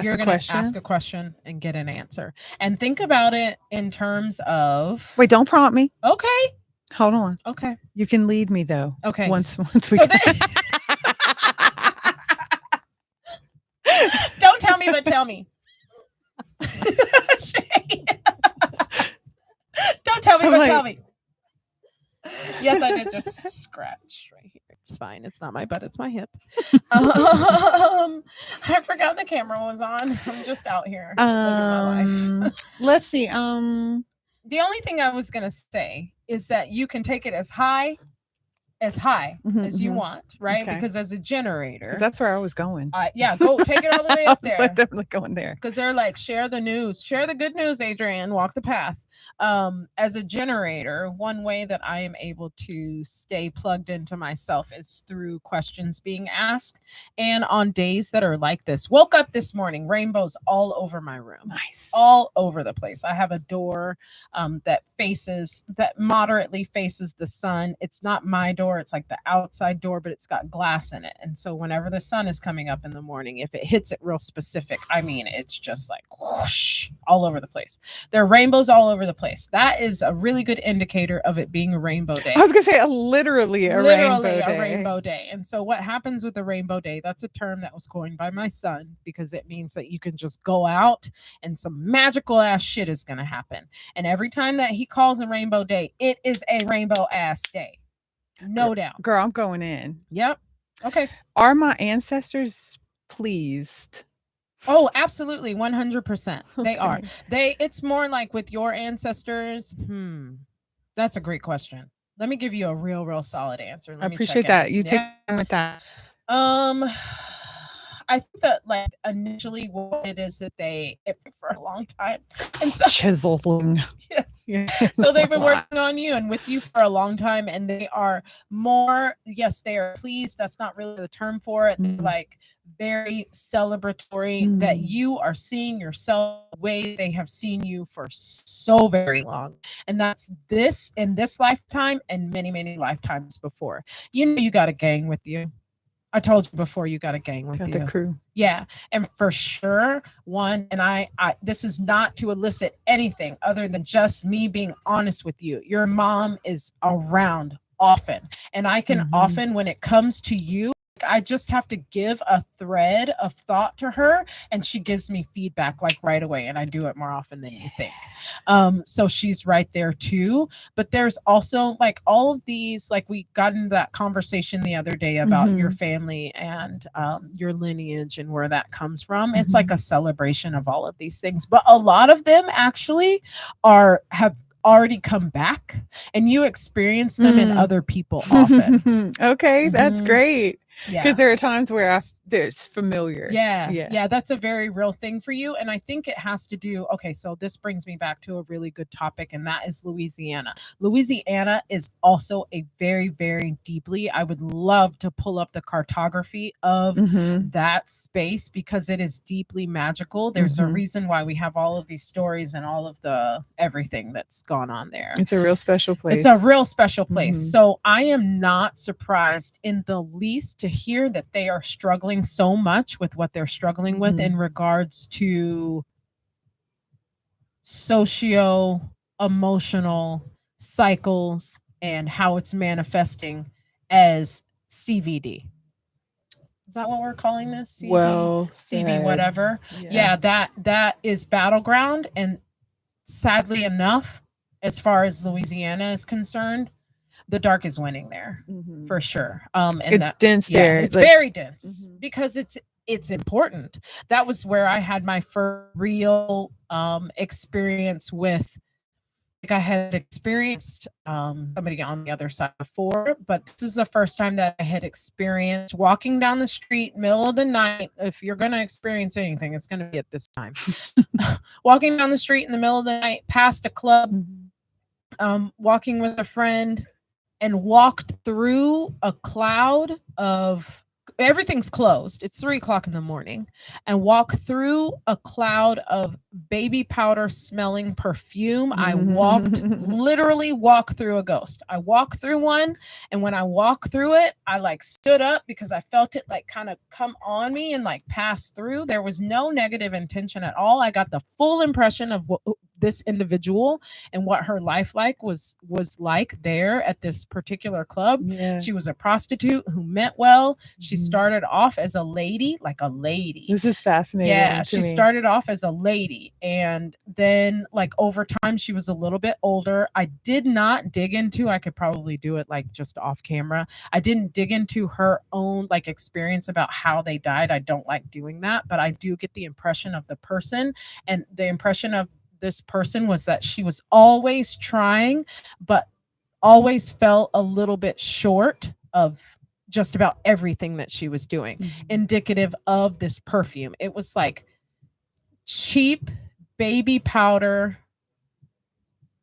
You're gonna ask a question and get an answer, and think about it in terms of. Wait, don't prompt me. Okay. Hold on. Okay. You can lead me though. Okay. Once we. So don't tell me, but tell me. Don't tell me, but tell me. Yes, I did just scratch right here. It's fine. It's not my butt. It's my hip. I forgot the camera was on. I'm just out here living my life. Let's see. The only thing I was gonna say is that you can take it as high as you want, right? Okay. Because as a generator, because that's where I was going. Yeah, go take it all the way up there. I'm definitely going there. Because they're like, share the news, share the good news, Adrienne, walk the path. As a generator, one way that I am able to stay plugged into myself is through questions being asked. And on days that are like this, woke up this morning, rainbows all over my room. Nice. All over the place. I have a door that moderately faces the sun. It's not my door. It's like the outside door, but it's got glass in it. And so whenever the sun is coming up in the morning, if it hits it real specific, I mean, it's just like whoosh, all over the place. There are rainbows all over the place. That is a really good indicator of it being a rainbow day. I was going to say literally a rainbow day. And so what happens with a rainbow day, that's a term that was coined by my son because it means that you can just go out and some magical ass shit is going to happen. And every time that he calls a rainbow day, it is a rainbow ass day. No doubt. Girl, I'm going in. Yep. Okay. Are my ancestors pleased? Oh, absolutely. 100%. They are. It's more like with your ancestors. That's a great question. Let me give you a real solid answer. I appreciate that. You take with that. I think that like initially what it is that they for a long time. And so chiseling. Yes. So they've been working on you and with you for a long time, and they are more, yes, they are pleased. That's not really the term for it. They're like very celebratory that you are seeing yourself the way they have seen you for so very long. And that's this in this lifetime and many lifetimes before. You know, you got a gang with you. I told you before, you got a gang with you. The crew. Yeah. And for sure, one, and I this is not to elicit anything other than just me being honest with you. Your mom is around often. And I can often, when it comes to you, I just have to give a thread of thought to her and she gives me feedback like right away, and I do it more often than you think. So she's right there too. But there's also like all of these, like we got into that conversation the other day about your Mhm. family and your lineage and where that comes from. It's like a celebration of all of these things, but a lot of them actually are have already come back and you experience them in Mm. other people often. Okay, that's Mhm. great. Because Yeah. there are times where it's familiar. Yeah, Yeah. yeah, that's a very real thing for you. And I think it has to do, okay, so this brings me back to a really good topic, and that is Louisiana. Louisiana is also a very, very deeply, I would love to pull up the cartography of Mhm. that space because it is deeply magical. There's a Mhm. reason why we have all of these stories and all of the everything that's gone on there. It's a real special It's a place. real special place. Mhm. So I am not surprised in the least to hear that they are struggling so much with what they're struggling with Mhm. in regards to socio emotional cycles and how it's manifesting as CVD. Is that what we're calling this? Well CV said. whatever. Yeah. Yeah, that is battleground, and sadly enough, as far as Louisiana is concerned, the dark is winning there Mhm. for sure. And It's that, dense yeah, there. it's Like, very dense mhm. because it's important. That was where I had my first real experience with, like, I had experienced somebody on the other side before, but this is the first time that I had experienced walking down the street middle of the night. If you're going to experience anything, it's going to be at this time. Walking down the street in the middle of the night past a club, Mhm. walking with a friend, and walked through a cloud of, everything's closed. It's 3 o'clock in the morning, and walk through a cloud of baby powder smelling perfume. I walked, literally walk through a ghost. I walked through one, and when I walked through it, I like stood up because I felt it like kind of come on me and like pass through. There was no negative intention at all. I got the full impression of what this individual and what her life like was like there at this particular club. Yeah. She was a prostitute who meant well. She Mhm. started off as a lady, like a lady. This is fascinating Yeah, to she me. started off as a lady, and then like over time she was a little bit older. I did not dig into, I could probably do it like just off camera. I didn't dig into her own like experience about how they died. I don't like doing that, but I do get the impression of the person, and the impression of this person was that she was always trying, but always fell a little bit short of just about everything that she was doing, Mhm. indicative of this perfume. It was like cheap baby powder,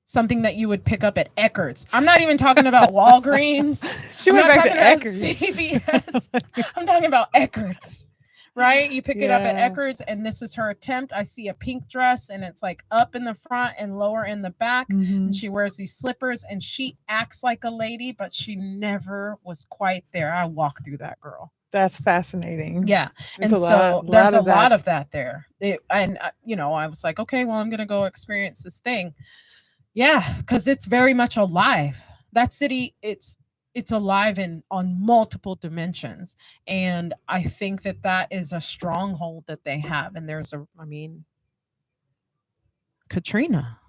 something that you would pick up at Eckerd's. I'm not even talking about Walgreens. She I'm went not back to talking about Eckerd's. CVS. I'm talking about Eckerd's. Right? You pick it up at Yeah. Eckerd's, and this is her attempt. I see a pink dress, and it's like up in the front and lower in the back. And Mhm. she wears these slippers, and she acts like a lady, but she never was quite there. I walk through that girl. That's fascinating. Yeah. There's And a so lot there's a of that. lot of that there. I was like, okay, well, I'm going to go experience this thing. Yeah, because it's very much alive. That city, it's alive in on multiple dimensions, and I think that that is a stronghold that they have. And I mean, Katrina.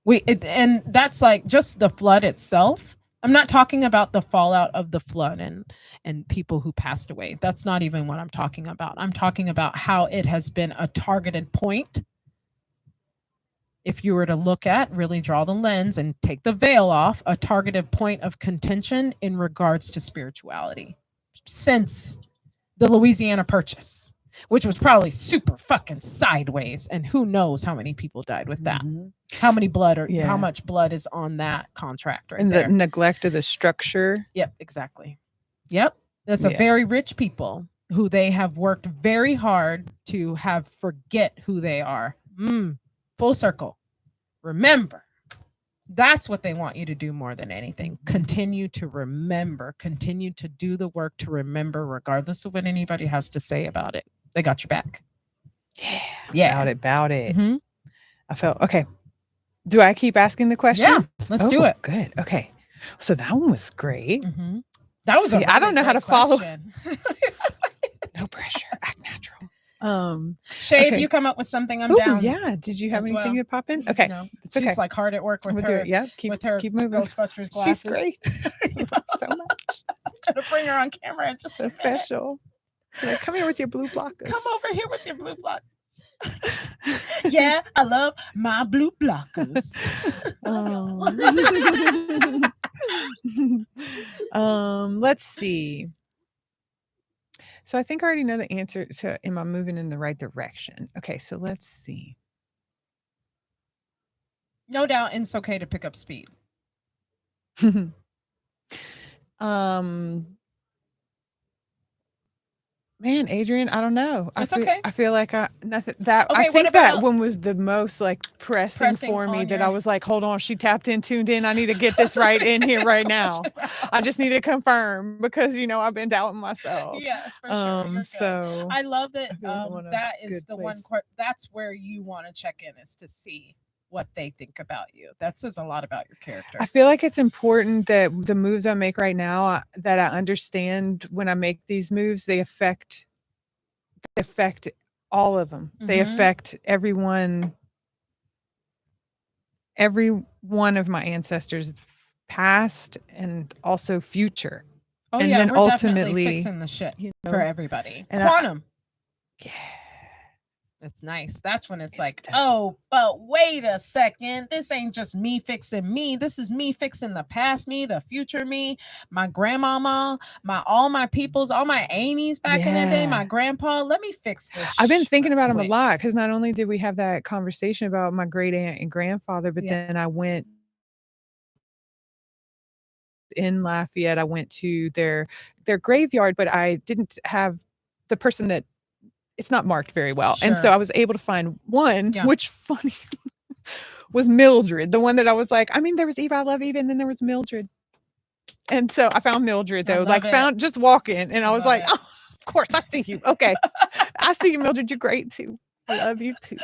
And that's like just the flood itself. I'm not talking about the fallout of the flood and people who passed away. That's not even what I'm talking about. I'm talking about how it has been a targeted point. If you were to look at, really draw the lens and take the veil off, a targeted point of contention in regards to spirituality since the Louisiana Purchase, which was probably super fucking sideways. And who knows how many people died with that. Mhm. How many blood or how Yeah. much blood is on that contract right And the there? neglect of the structure. Yep, exactly. Yep. There's a Yeah. very rich people who they have worked very hard to have forget who they are. Full circle. Remember, that's what they want you to do more than anything. Continue to remember, continue to do the work to remember, regardless of what anybody has to say about it. They got your back. Yeah. Yeah. About it. Mm-hmm. I felt okay. Do I keep asking the question? Yeah. Let's do it. Good. Okay. So that one was great. Mm-hmm. That was See, I don't know how to follow. No pressure. Act natural. Shay, if Okay. you come up with something, I'm Oh down. yeah. Did you have as anything well. to pop in? Okay. No, It's okay. she's like hard at work with We'll do her it. Yeah. with her Keep moving. Ghostbusters She's glasses. great. Love her so much. I'm gonna bring her on camera in just So a minute. special. Like, come here with your blue blockers. Come over here with your blue blockers. Yeah, I love my blue blockers. Let's see. So I think I already know the answer to am I moving in the right direction? Okay, so let's see. No doubt it's okay to pick up speed. um Man, Adrian, I don't know. It's okay. I feel like nothing that Okay, I what think that about one was the most like pressing for me on that your- I was like, hold on, she tapped in, tuned in. I need to get this right in here right now. I just need to confirm because I've been doubting myself. Yes, for sure. You're good. So I love that. I feel like I'm on a That is good the one. place. That's where you want to check in, is to see what they think about you. That says a lot about your character. I feel like it's important that the moves I make right now, that I understand when I make these moves, they affect all of them. They affect every one of my ancestors, past and also future. Oh and yeah, then we're definitely ultimately, fixing the shit for everybody. and Quantum. Yeah. That's nice. That's when it's like, tough. oh, but wait a second. This ain't just me fixing me. This is me fixing the past me, the future me, my grandmama, all my peoples, all my aunties back in the day, my Yeah. grandpa. Let me fix this. I've been thinking about him a quick. lot because not only did we have that conversation about my great aunt and grandfather, but Yeah. then I went in Lafayette. I went to their graveyard, but I didn't have the person that it's not marked very well. And so Sure. I was able to find one, Yeah. which funny was Mildred, the one that I was like, I mean, there was Eva, I love Eva, and then there was Mildred. And so I found Mildred I though, love like it. found just walking, and I was love like, it. oh, of course I see you. Okay. I see you, Mildred. You're great too. I love you too.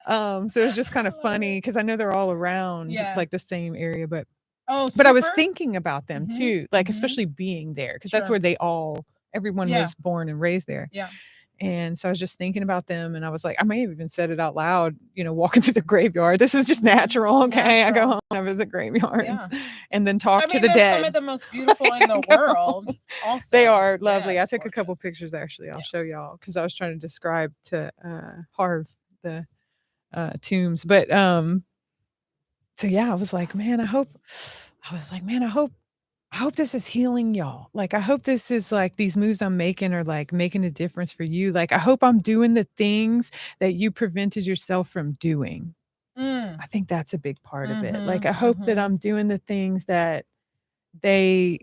So it's just kind of love funny because I know they're all around Yeah. like the same area, but Oh, I was super? thinking about them Mhm, too, like mhm. especially being there because that's Sure. where everyone Yeah. was born and raised there. Yeah. And so I was just thinking about them, and I was like, I may have even said it out loud, walking through the graveyard. This is just natural. Okay. I go Natural. home, I visit graveyards, Yeah. and then talk I to mean, the they're dead. some of the most beautiful in the Go world. Also, They are lovely. Yes, I took a couple gorgeous. pictures actually. I'll Yeah. show y'all because I was trying to describe to Harv the tombs. But so yeah, I was like, man, I hope this is healing y'all. Like, I hope this is like these moves I'm making are like making a difference for you. Like, I hope I'm doing the things that you prevented yourself from doing. Mm. I think that's a big part of it. Like, Mhm, I hope that mhm. I'm doing the things that they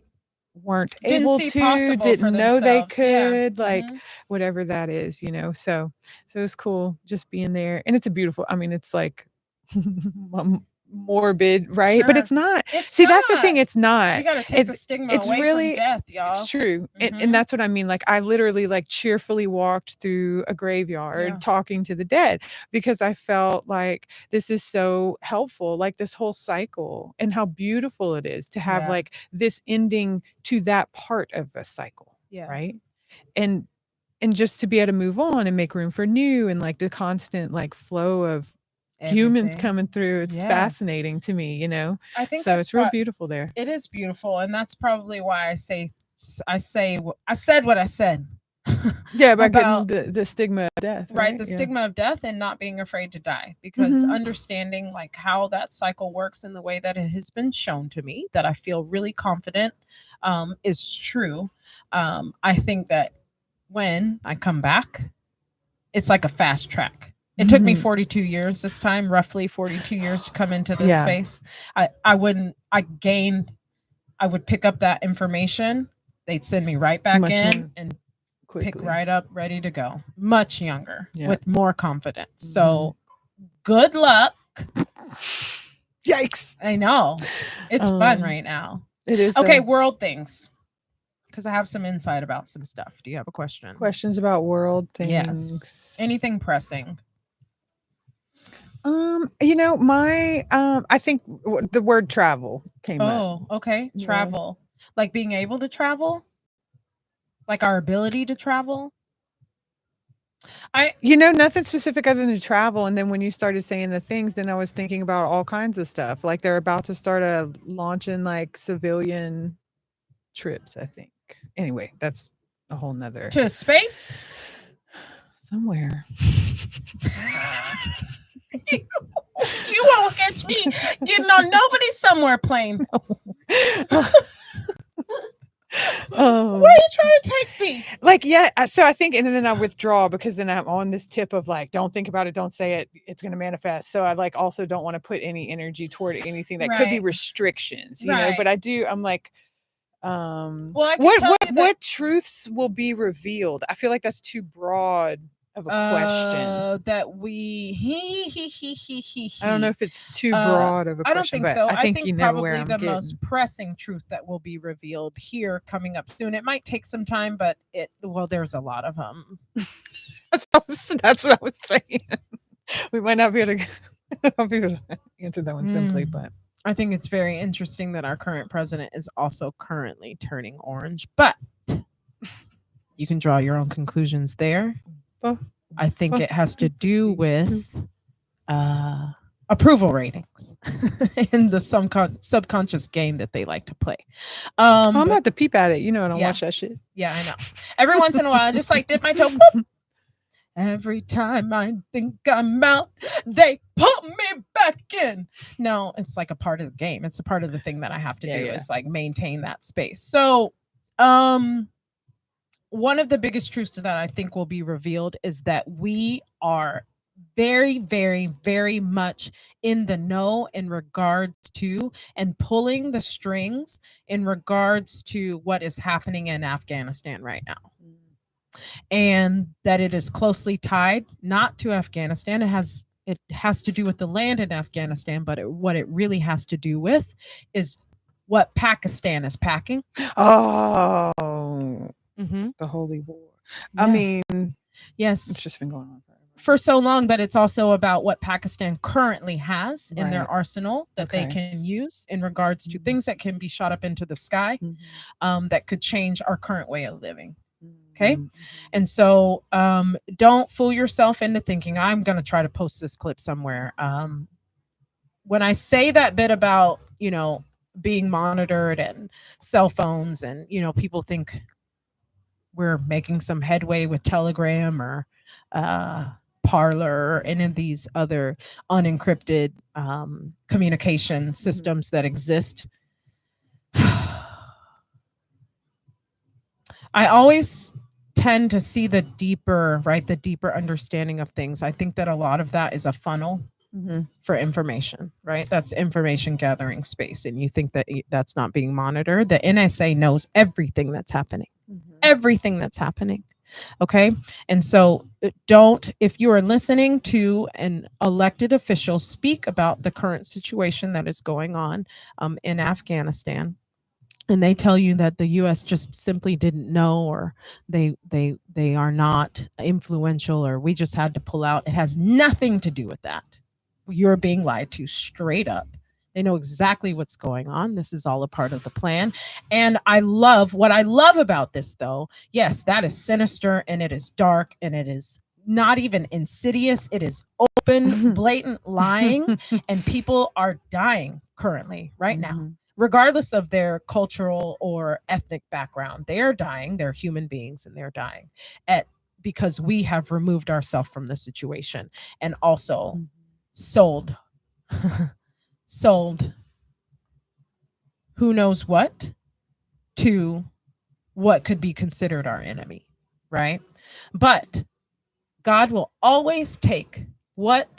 weren't Didn't able see to, possible for didn't know they themselves. Yeah. could, like Mhm. whatever that is. So it's cool just being there. And it's a beautiful, I mean, it's like morbid, right? But Sure. it's not. It's See, that's the thing. not. It's not. We got to take the It's stigma it's away really from death, y'all. it's true. And Mhm. that's what I mean. Like I literally like cheerfully walked through a graveyard Yeah. talking to the dead because I felt like this is so helpful, like this whole cycle and how beautiful it is to have Yeah. like this ending to that part of a cycle. Yeah. Right. And just to be able to move on and make room for new and like the constant like flow of humans Everything. coming through. It's Yeah. fascinating to me. I think So that's it's real beautiful there. It is beautiful, and that's probably why I said what I said. Yeah, about About getting the stigma of death, right, the Yeah. stigma of death and not being afraid to die, because Mhm. understanding like how that cycle works in the way that it has been shown to me, that I feel really confident is true. I think that when I come back, it's like a fast track. It took me Mhm. 42 years this time, roughly 42 years to come into this Yeah. space. I would pick up that information. They'd send me right back Much in more and quickly. pick right up, ready to go. Much younger, Yeah. with more confidence. So good luck. Yikes. I know. It's fun Um, right now. It is. Okay, though. world things. Because I have some insight about some stuff. Do you have a question? Questions about world things. Yes. Anything pressing? My I think the word travel came up. Oh, okay. Yeah. Travel. Like being able to travel? Like our ability to travel. Nothing specific other than travel. And then when you started saying the things, then I was thinking about all kinds of stuff. Like they're about to start launching like civilian trips, I think. Anyway, that's a whole nother to space. somewhere. You won't catch me getting on nobody's somewhere plane. Where are you trying to take me? Like, yeah. So I think, and then I withdraw because then I'm on this tip of like, don't think about it, don't say it, it's going to manifest. So I like also don't want to put any energy toward anything that could be Right. restrictions, Right. But I do. I'm like, Well, I can what tell what you that what truths will be revealed? I feel like that's too broad of a question. that we I don't know if it's too broad of a I don't question, think but so. I I think think you know where probably I'm the getting. most pressing truth that will be revealed here coming up soon. It might take some time, but there's a lot of them. That's what I was saying. We might not be able to answer that one simply, but I think it's very interesting that our current president is also currently turning orange, but you can draw your own conclusions there. I think it has to do with approval ratings in the subconscious game that they like to play. I'm gonna have to peep at it. I don't watch that shit. Yeah, I know. Every once in a while, I just like dip my toe. Boop. Every time I think I'm out, they put me back in. No, it's like a part of the game. It's a part of the thing that I have to do is like maintain that space. So, one of the biggest truths that I think will be revealed is that we are very, very, very much in the know in regards to and pulling the strings in regards to what is happening in Afghanistan right now. And that it is closely tied not to Afghanistan. It has to do with the land in Afghanistan, but what it really has to do with is what Pakistan is packing. Oh, the holy war. Yeah. I mean, yes, it's just been going on for so long, but it's also about what Pakistan currently has in their arsenal that they can use in regards to things that can be shot up into the sky, that could change our current way of living. Okay. And so don't fool yourself into thinking I'm going to try to post this clip somewhere. When I say that bit about, being monitored and cell phones and, people think we're making some headway with Telegram or Parler or any of these other unencrypted communication systems that exist. I always tend to see the deeper understanding of things. I think that a lot of that is a funnel for information, right? That's information gathering space. And you think that that's not being monitored. The NSA knows everything that's happening, everything that's happening. Okay. And so if you are listening to an elected official speak about the current situation that is going on in Afghanistan, and they tell you that the US just simply didn't know, or they are not influential, or we just had to pull out, it has nothing to do with that. You're being lied to straight up. They know exactly what's going on. This is all a part of the plan. And what I love about this, though, yes, that is sinister and it is dark and it is not even insidious. It is open, blatant lying, and people are dying currently right now. Regardless of their cultural or ethnic background, they are dying. They're human beings and they're dying because we have removed ourselves from the situation and also sold who knows what to what could be considered our enemy, right? But God will always take what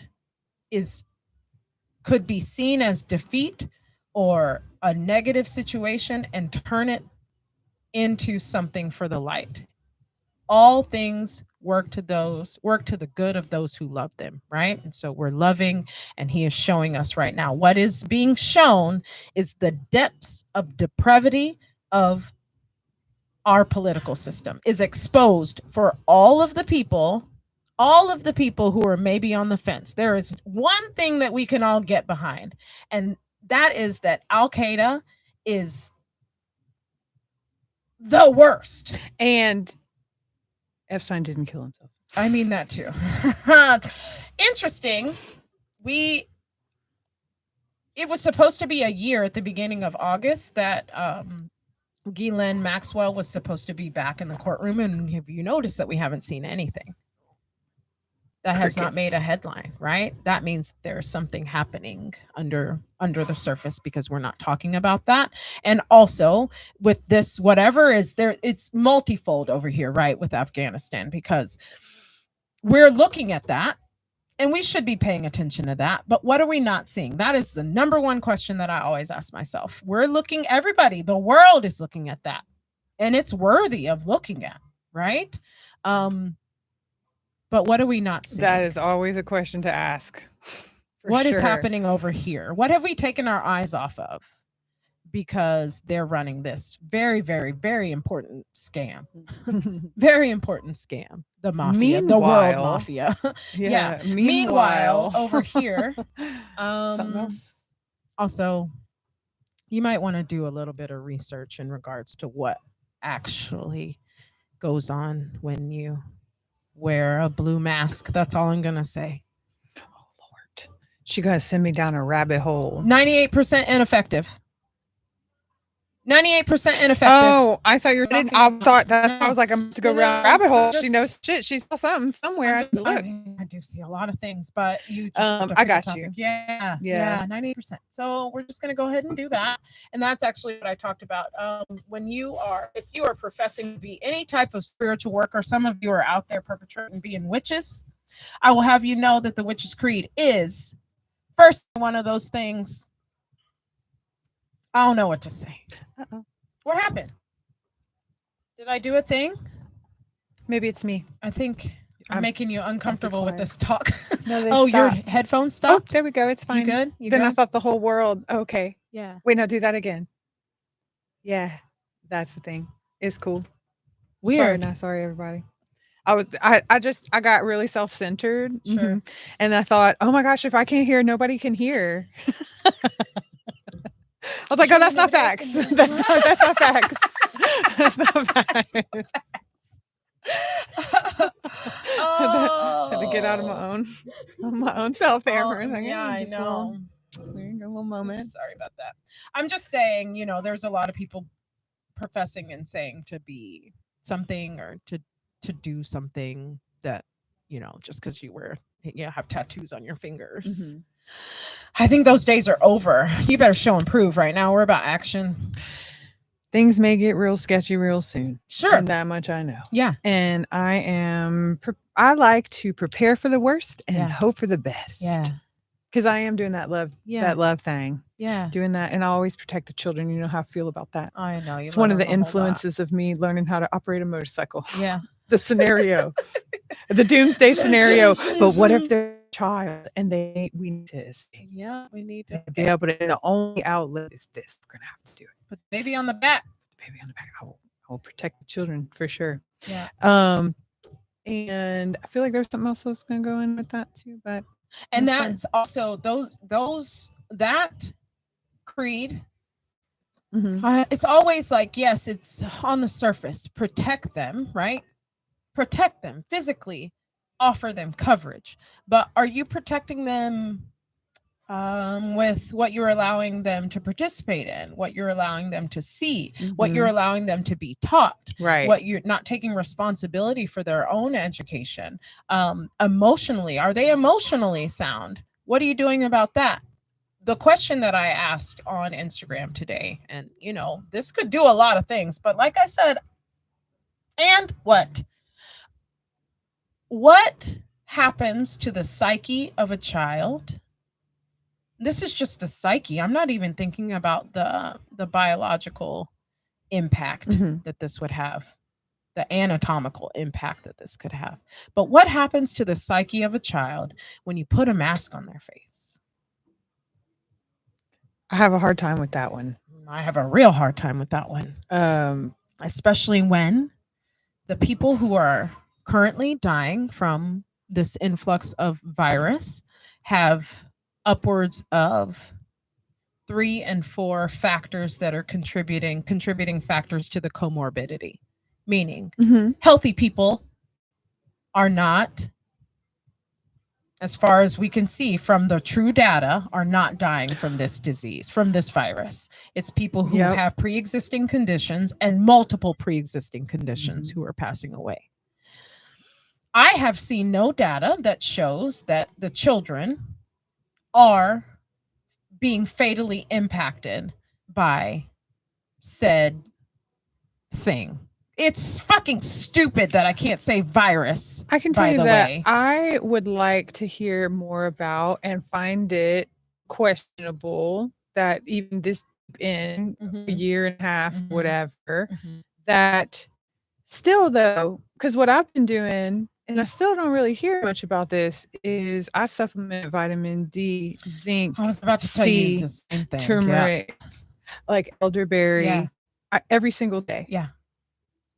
could be seen as defeat or a negative situation and turn it into something for the light. All things work to the good of those who love them, right? And so we're loving, and he is showing us right now. What is being shown is the depths of depravity of our political system is exposed for all of the people who are maybe on the fence. There is one thing that we can all get behind, and that is that Al-Qaeda is the worst. And Epstein didn't kill himself. I mean that too. Interesting. It was supposed to be a year at the beginning of August that Ghislaine Maxwell was supposed to be back in the courtroom, and have you noticed that we haven't seen anything? That has not made a headline, right? That means there's something happening under the surface because we're not talking about that. And also with this, whatever is there, it's multifold over here, right? With Afghanistan, because we're looking at that and we should be paying attention to that. But what are we not seeing? That is the number one question that I always ask myself. We're looking, everybody, the world is looking at that, and it's worthy of looking at, right? But what are we not seeing? That is always a question to ask. What is happening over here? What have we taken our eyes off of? Because they're running this very, very, very important scam. Very important scam. The mafia, the world mafia. Yeah. Meanwhile, over here, something else. Also, you might want to do a little bit of research in regards to what actually goes on when you wear a blue mask. That's all I'm going to say. Oh, Lord. She going to send me down a rabbit hole. 98% ineffective. 98% ineffective. Oh, I thought you were kidding. I thought that I was like, I'm going to go around a rabbit hole. She knows shit. She saw something somewhere. I look. I do see a lot of things, but you just I got you. Yeah. 98%. So we're just going to go ahead and do that. And that's actually what I talked about. When if you are professing to be any type of spiritual worker, some of you are out there perpetrating being witches, I will have you know that the Witch's Creed is first one of those things. I don't know what to say. Uh-oh. What happened? Did I do a thing? Maybe it's me. I think I'm making you uncomfortable with this talk. No, your headphones stopped? Oh, there we go. It's fine. You good? Then I thought the whole world. Okay. Yeah. Wait, no, do that again. Yeah, that's the thing. It's cool. Weird. Sorry, everybody. I got really self-centered. Sure. Mm-hmm. And I thought, oh my gosh, if I can't hear, nobody can hear. I was like, oh, that's not facts. That's not facts. That's not facts. I had to get out of my own self there for a second. Yeah, I know. A little moment. I'm sorry about that. I'm just saying, there's a lot of people professing and saying to be something or to do something that, just because you have tattoos on your fingers. Mm-hmm. I think those days are over. You better show and prove right now. We're about action. Things may get real sketchy real soon. Sure. And that much I know. Yeah. And I like to prepare for the worst and hope for the best. Yeah. Because I am doing that love thing. Yeah. Doing that. And I always protect the children. You know how I feel about that. I know. It's one of the influences of me learning how to operate a motorcycle. Yeah. The scenario. The doomsday scenario. But what if they're child and we need to escape. We need to be able to. The only outlet is this. We're gonna have to do it. Put the baby on the back. I will protect the children for sure. Yeah. And I feel like there's something else that's gonna go in with that too. But that's also that creed. Mm-hmm. It's always like, yes, it's on the surface. Protect them, right? Protect them physically. Offer them coverage, but are you protecting them with what you're allowing them to participate in, what you're allowing them to see, what you're allowing them to be taught, right? What you're not taking responsibility for their own education. Emotionally, are they emotionally sound? What are you doing about that? The question that I asked on Instagram today, and this could do a lot of things, but like I said, and what happens to the psyche of a child? This is just the psyche. I'm not even thinking about the biological impact that this would have, the anatomical impact that this could have. But what happens to the psyche of a child when you put a mask on their face? I have a hard time with that one. I have a real hard time with that one. Especially when the people who are currently dying from this influx of virus have upwards of 3 and 4 factors that are contributing factors to the comorbidity. Meaning, healthy people are not, as far as we can see from the true data, are not dying from this disease, from this virus. It's people who have pre-existing conditions and multiple pre-existing conditions who are passing away. I have seen no data that shows that the children are being fatally impacted by said thing. It's fucking stupid that I can't say virus. I can tell you that I would like to hear more about and find it questionable that even this in a year and a half, whatever, that still though, because what I've been doing, and I still don't really hear much about this, is I supplement vitamin D, zinc, I was about to tell you the same thing. turmeric, like elderberry, every single day. Yeah.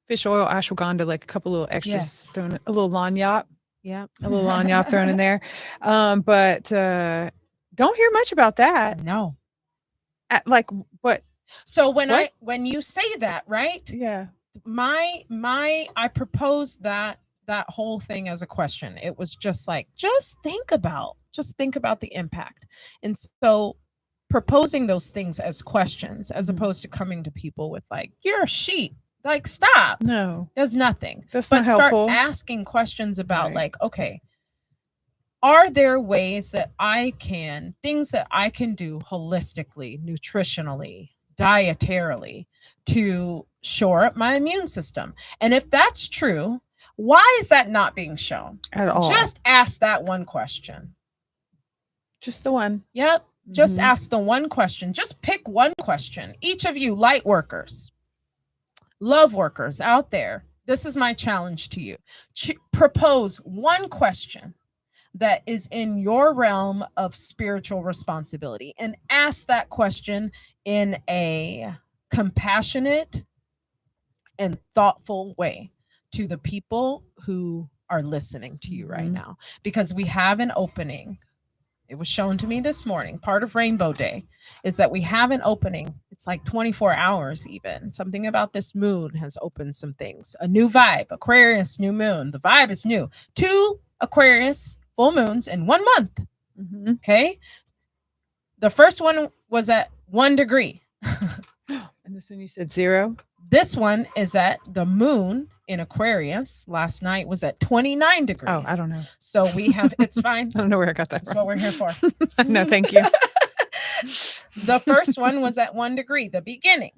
Fish oil, ashwagandha, like a couple little extras, thrown a little lanyap. Yeah. A little lanyap thrown in there. But don't hear much about that. No. Like what? So when you say that, right? Yeah. I proposed that whole thing as a question. It was just like, just think about the impact. And so proposing those things as questions, as opposed to coming to people with like, you're a sheep. Like, stop. No. Does nothing. That's not helpful. Start asking questions about like, okay, are there ways that things that I can do holistically, nutritionally, dietarily to shore up my immune system? And if that's true, why is that not being shown? At all. Just ask that one question. Just the one. Yep. Just ask the one question. Just pick one question. Each of you light workers, love workers out there, this is my challenge to you. Propose one question that is in your realm of spiritual responsibility and ask that question in a compassionate and thoughtful way to the people who are listening to you right now, because we have an opening. It was shown to me this morning. Part of Rainbow Day is that we have an opening. It's like 24 hours even. Something about this moon has opened some things. A new vibe. Aquarius, new moon. The vibe is new. 2 Aquarius full moons in 1 month. Okay. The first one was at 1 degree. And this one you said 0? This one is at the moon in Aquarius. Last night was at 29 degrees. Oh, I don't know. So we have, it's fine. I don't know where I got that That's from. what we're here for. No, thank you. The first one was at 1 degree, the beginning.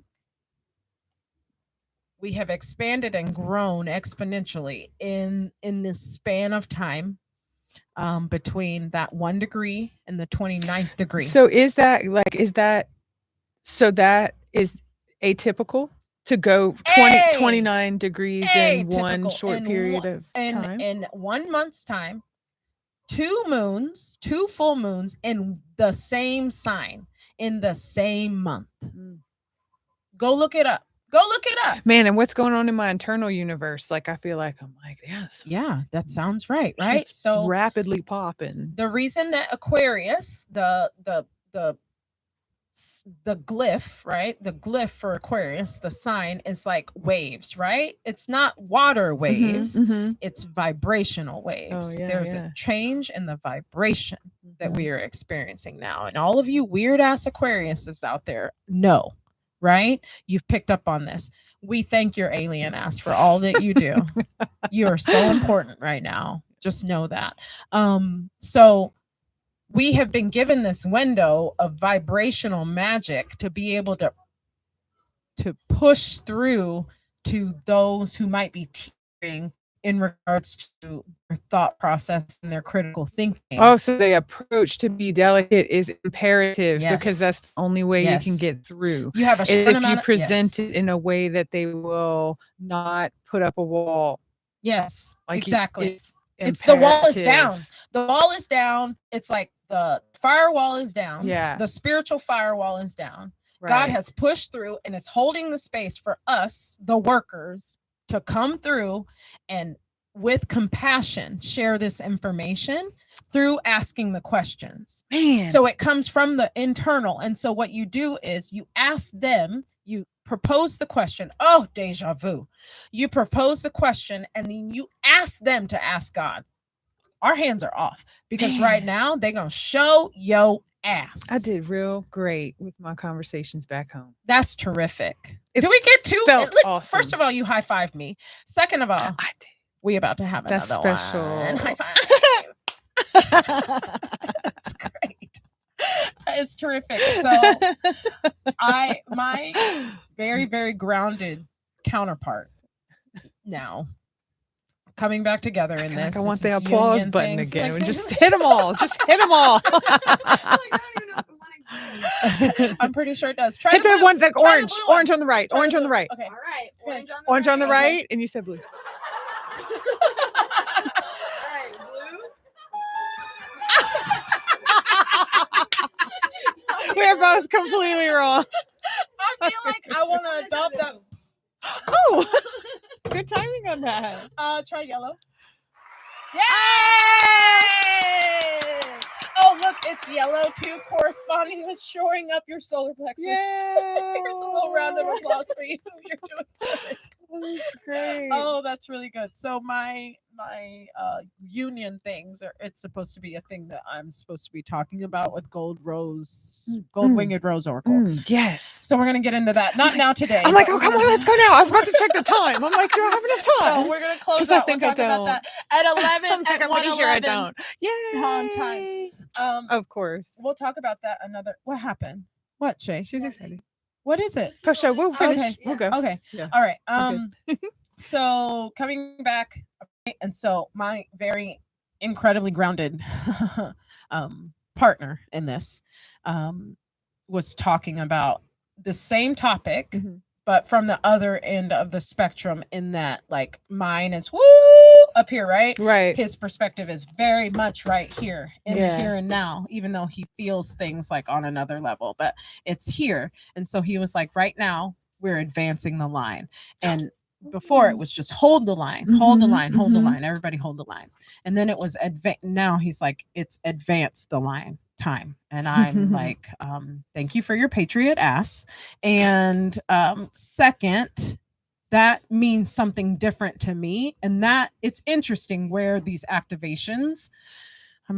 We have expanded and grown exponentially in this span of time between that 1 degree and the 29th degree. So so that is atypical to go 29 degrees in one short period of time? In 1 month's time, 2 moons, 2 full moons in the same sign in the same month. Go look it up. Go look it up. Man, and what's going on in my internal universe? Like, I feel like I'm like, yes. Yeah, that sounds right, right? It's so rapidly popping. The reason that Aquarius, the glyph, right? The glyph for Aquarius, the sign is like waves, right? It's not water waves, it's vibrational waves. There's a change in the vibration that we are experiencing now. And all of you weird ass Aquariuses out there know, right? You've picked up on this. We thank your alien ass for all that you do. You are so important right now. Just know that. So we have been given this window of vibrational magic to be able to push through to those who might be teetering in regards to their thought process and their critical thinking. Oh, so the approach to be delicate is imperative because that's the only way you can get through. You have a short if amount you present it in a way that they will not put up a wall. Yes, like exactly. It's the wall is down. The wall is down. It's like the firewall is down. Yeah. The spiritual firewall is down. Right. God has pushed through and is holding the space for us, the workers, to come through and with compassion share this information through asking the questions. Man. So it comes from the internal. And so what you do is you ask them, you propose the question. Oh, deja vu. You propose the question and then you ask them to ask God. Our hands are off because right now they're going to show yo ass. I did real great with my conversations back home. That's terrific. It Do we get two? felt awesome. First of all, you high fived me. Second of all, I did. we about to have That's another special. one. High five. That's great. It's terrific. So my very, very grounded counterpart now coming back together in this. I want this the is applause union button things. again. Like, Just hit them all. Just hit them all. I'm pretty sure it does. Try Hit the blue. one, the Try orange. the blue Orange on the right. Try Orange the on the blue. right. Okay. All right. Orange on the Okay. right. And you said blue. All right, blue. We're both completely wrong. I feel like I want to adopt that. Oh, good timing on that. Try yellow. Yay! Oh, look, it's yellow too, corresponding with shoring up your solar plexus. Here's a little round of applause for you. You're doing good. That's great. Oh, that's really good. So my union things it's supposed to be a thing that I'm supposed to be talking about with gold winged rose oracle. Yes. So we're gonna get into that. Not now today. I'm like, but oh, we're come gonna- on, let's go now. I was about to check the time. I'm like, do I have enough time? No, we're gonna close 'Cause I out. think We'll I talk about don't. that at 11. I'm like, at I'm pretty sure I 1:11 don't. Yay. on time. Of course. We'll talk about that another. What happened? What, Shay? She's excited. What is it? Post show. We'll finish. Okay. We'll go. Okay. Yeah. All right. We're So coming back, and so my very incredibly grounded partner in this was talking about the same topic, Mhm. but from the other end of the spectrum. In that, like, mine is woo up here, right? Right. His perspective is very much right here in Yeah. the here and now, even though he feels things like on another level, but it's here. And so he was like, right now we're advancing the line. And before it was just hold the line, hold the Mhm, line, hold the mhm. line, everybody hold the line. And then it was now he's like, it's advance the line time. And I'm like, thank you for your patriot ass. And second, that means something different to me. And that it's interesting where these activations, I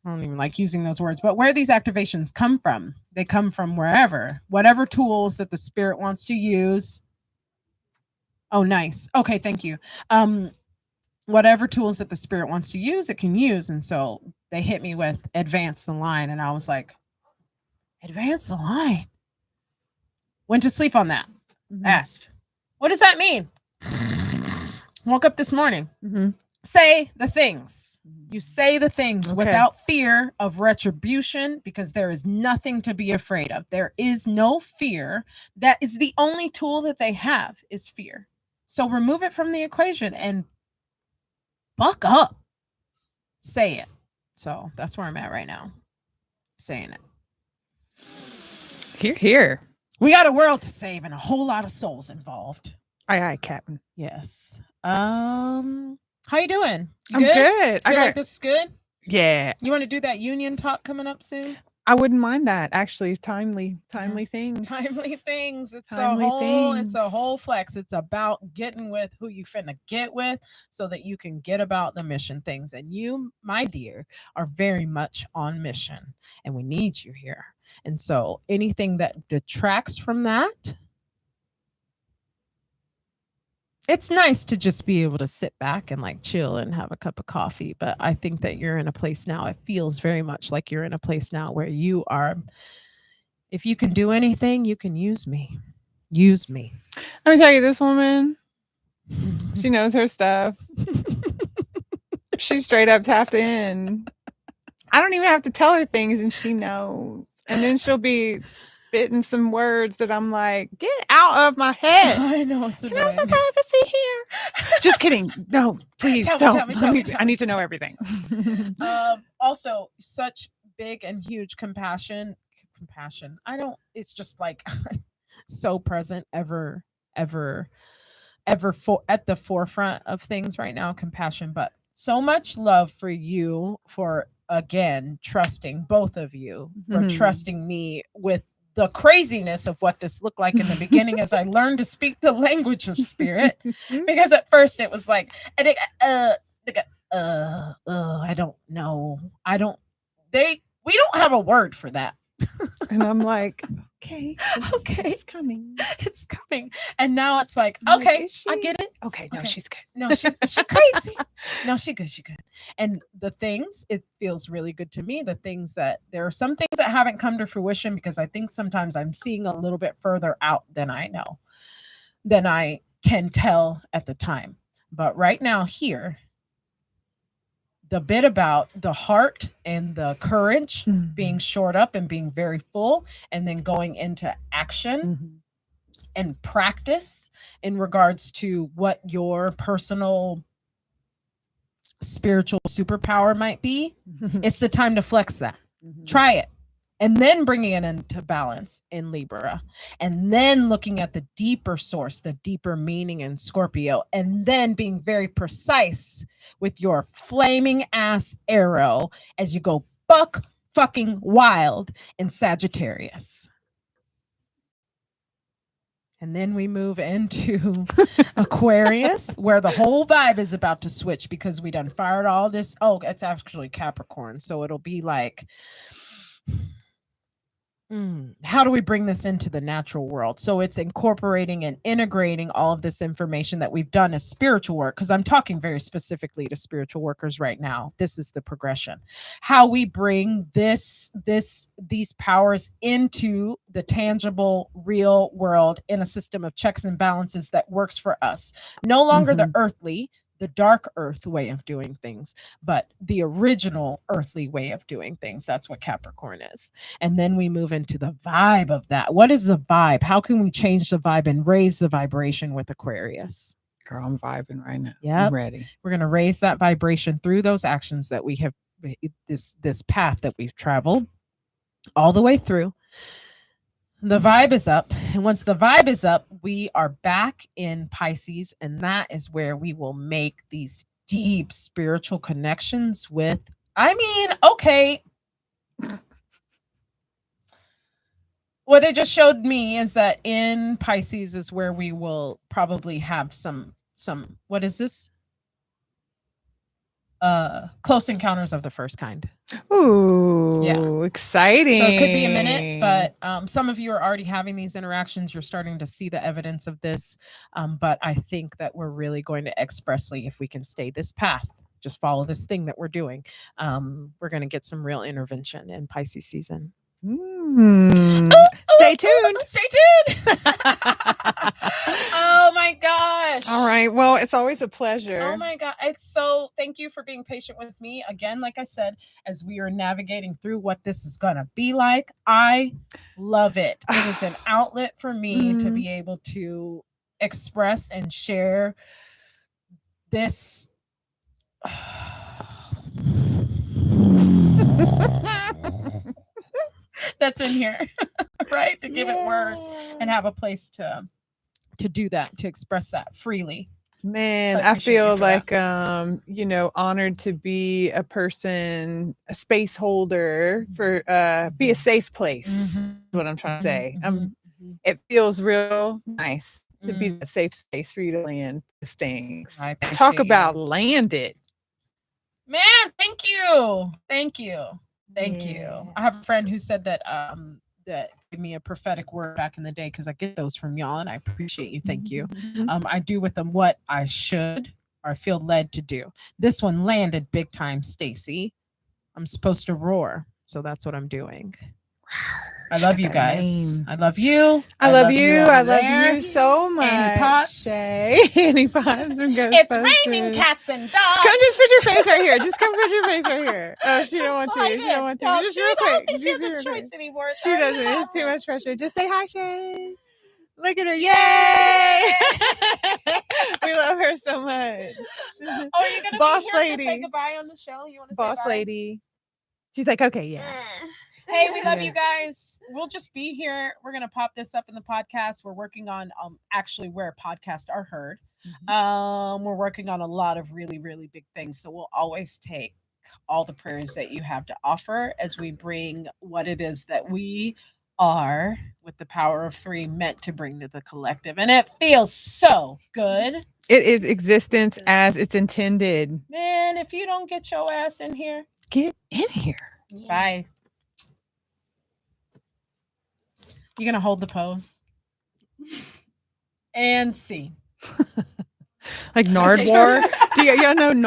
don't even like using those words, but where these activations come from. They come from whatever tools that the spirit wants to use. Oh, nice. Okay, thank you. Whatever tools that the spirit wants to use, it can use. And so they hit me with advance the line. And I was like, advance the line. Went to sleep on that. Mhm. Asked, what does that mean? Woke up this morning. Mhm. Say the things. You say the things Okay. without fear of retribution, because there is nothing to be afraid of. There is no fear. That is the only tool that they have is fear. So remove it from the equation and buck up. Say it. So that's where I'm at right now. Saying it. Here. We got a world to save and a whole lot of souls involved. Aye, Captain. Yes. How you doing? You I'm good. Feel like this is good? Yeah. You want to do that union talk coming up soon? I wouldn't mind that. Actually, timely things. Timely things. It's Timely it's a things. whole flex. It's about getting with who you finna get with so that you can get about the mission things. And you, my dear, are very much on mission and we need you here. And so anything that detracts from that, it's nice to just be able to sit back and like chill and have a cup of coffee. But I think that you're in a place now. It feels very much like you're in a place now where you are. If you can do anything, you can use me. Use me. Let me tell you, this woman, she knows her stuff. She's straight up tapped in. I don't even have to tell her things and she knows. And then she'll be spitting some words that I'm like, get out of my head. I know it's Can I have some privacy here? Just kidding. No, please Tell me, don't. tell I me. need to know everything. Also, such big and huge compassion. It's just like so present, ever at the forefront of things right now, compassion, but so much love for you for again trusting both of you for Mhm. trusting me with the craziness of what this looked like in the beginning as I learned to speak the language of spirit. Because at first it was like, I don't know. We don't have a word for that. And I'm like, okay, Okay. it's coming. It's coming. And now it's like, I'm like, okay, is I she- get it. Okay, no, Okay. she's good. No, she crazy. No, she good. And the things, it feels really good to me. The things that there are some things that haven't come to fruition because I think sometimes I'm seeing a little bit further out than I know, than I can tell at the time. But right now, here, the bit about the heart and the courage being shored up and being very full, and then going into action Mhm. and practice in regards to what your personal spiritual superpower might be. It's the time to flex that. Mhm. Try it. And then bringing it into balance in Libra. And then looking at the deeper source, the deeper meaning in Scorpio. And then being very precise with your flaming ass arrow as you go buck fucking wild in Sagittarius. And then we move into Aquarius, where the whole vibe is about to switch because we done fired all this. Oh, it's actually Capricorn. So it'll be like, how do we bring this into the natural world? So it's incorporating and integrating all of this information that we've done as spiritual work, because I'm talking very specifically to spiritual workers right now. This is the progression. How we bring these powers into the tangible, real world in a system of checks and balances that works for us. No longer the earthly, the dark earth way of doing things, but the original earthly way of doing things. That's what Capricorn is. And then we move into the vibe of that. What is the vibe? How can we change the vibe and raise the vibration with Aquarius? Girl, I'm vibing right now. Yeah, I'm ready. We're going to raise that vibration through those actions that we have, this path that we've traveled all the way through. The vibe is up. And once the vibe is up, we are back in Pisces. And that is where we will make these deep spiritual connections with, okay. What it just showed me is that in Pisces is where we will probably have some, what is this? Close encounters of the first kind. Ooh, exciting. So it could be a minute, but some of you are already having these interactions. You're starting to see the evidence of this. But I think that we're really going to expressly, if we can stay this path, just follow this thing that we're doing, we're going to get some real intervention in Pisces season. Stay tuned. Stay tuned. Oh my gosh. All right. Well, it's always a pleasure. Oh my God. Thank you for being patient with me. Again, like I said, as we are navigating through what this is going to be like, I love it. It is an outlet for me to be able to express and share this. That's in here, right? To give it words and have a place to do that, to express that freely. Man, So I feel like that. honored to be a space holder for be a safe place. Is what I'm trying to say. It feels real nice to be a safe space for you to land these things. Talk about landed. Man, thank you. Thank you. Thank you. I have a friend who said that that gave me a prophetic word back in the day, because I get those from y'all and I appreciate you. Thank you. I do with them what I should or feel led to do. This one landed big time, Stacy. I'm supposed to roar, so that's what I'm doing. I love you guys. I love you. I love you. I love you so much. Annie Potts. Annie Potts from Ghostbusters. It's raining cats and dogs. Come just put your face right here. Just come put your face right here. Oh, she don't want to. She don't want to. No, just she real quick. She has a choice anymore. She doesn't. It's too much pressure. Just say hi, Shay. Look at her. Yay! We love her so much. Oh, are you gonna Boss be here lady. to say goodbye on the show? You want to say Boss bye? lady. She's like, okay, yeah. Hey, we love Yeah. you guys. We'll just be here. We're gonna pop this up in the podcast. We're working on actually where podcasts are heard. We're working on a lot of really, really big things. So we'll always take all the prayers that you have to offer as we bring what it is that we are with the power of three meant to bring to the collective. And it feels so good. It is existence as it's intended. Man, if you don't get your ass in here, Get in here. bye. You gonna hold the pose? And see. Like Nardwar. Do y'all know Nardwar?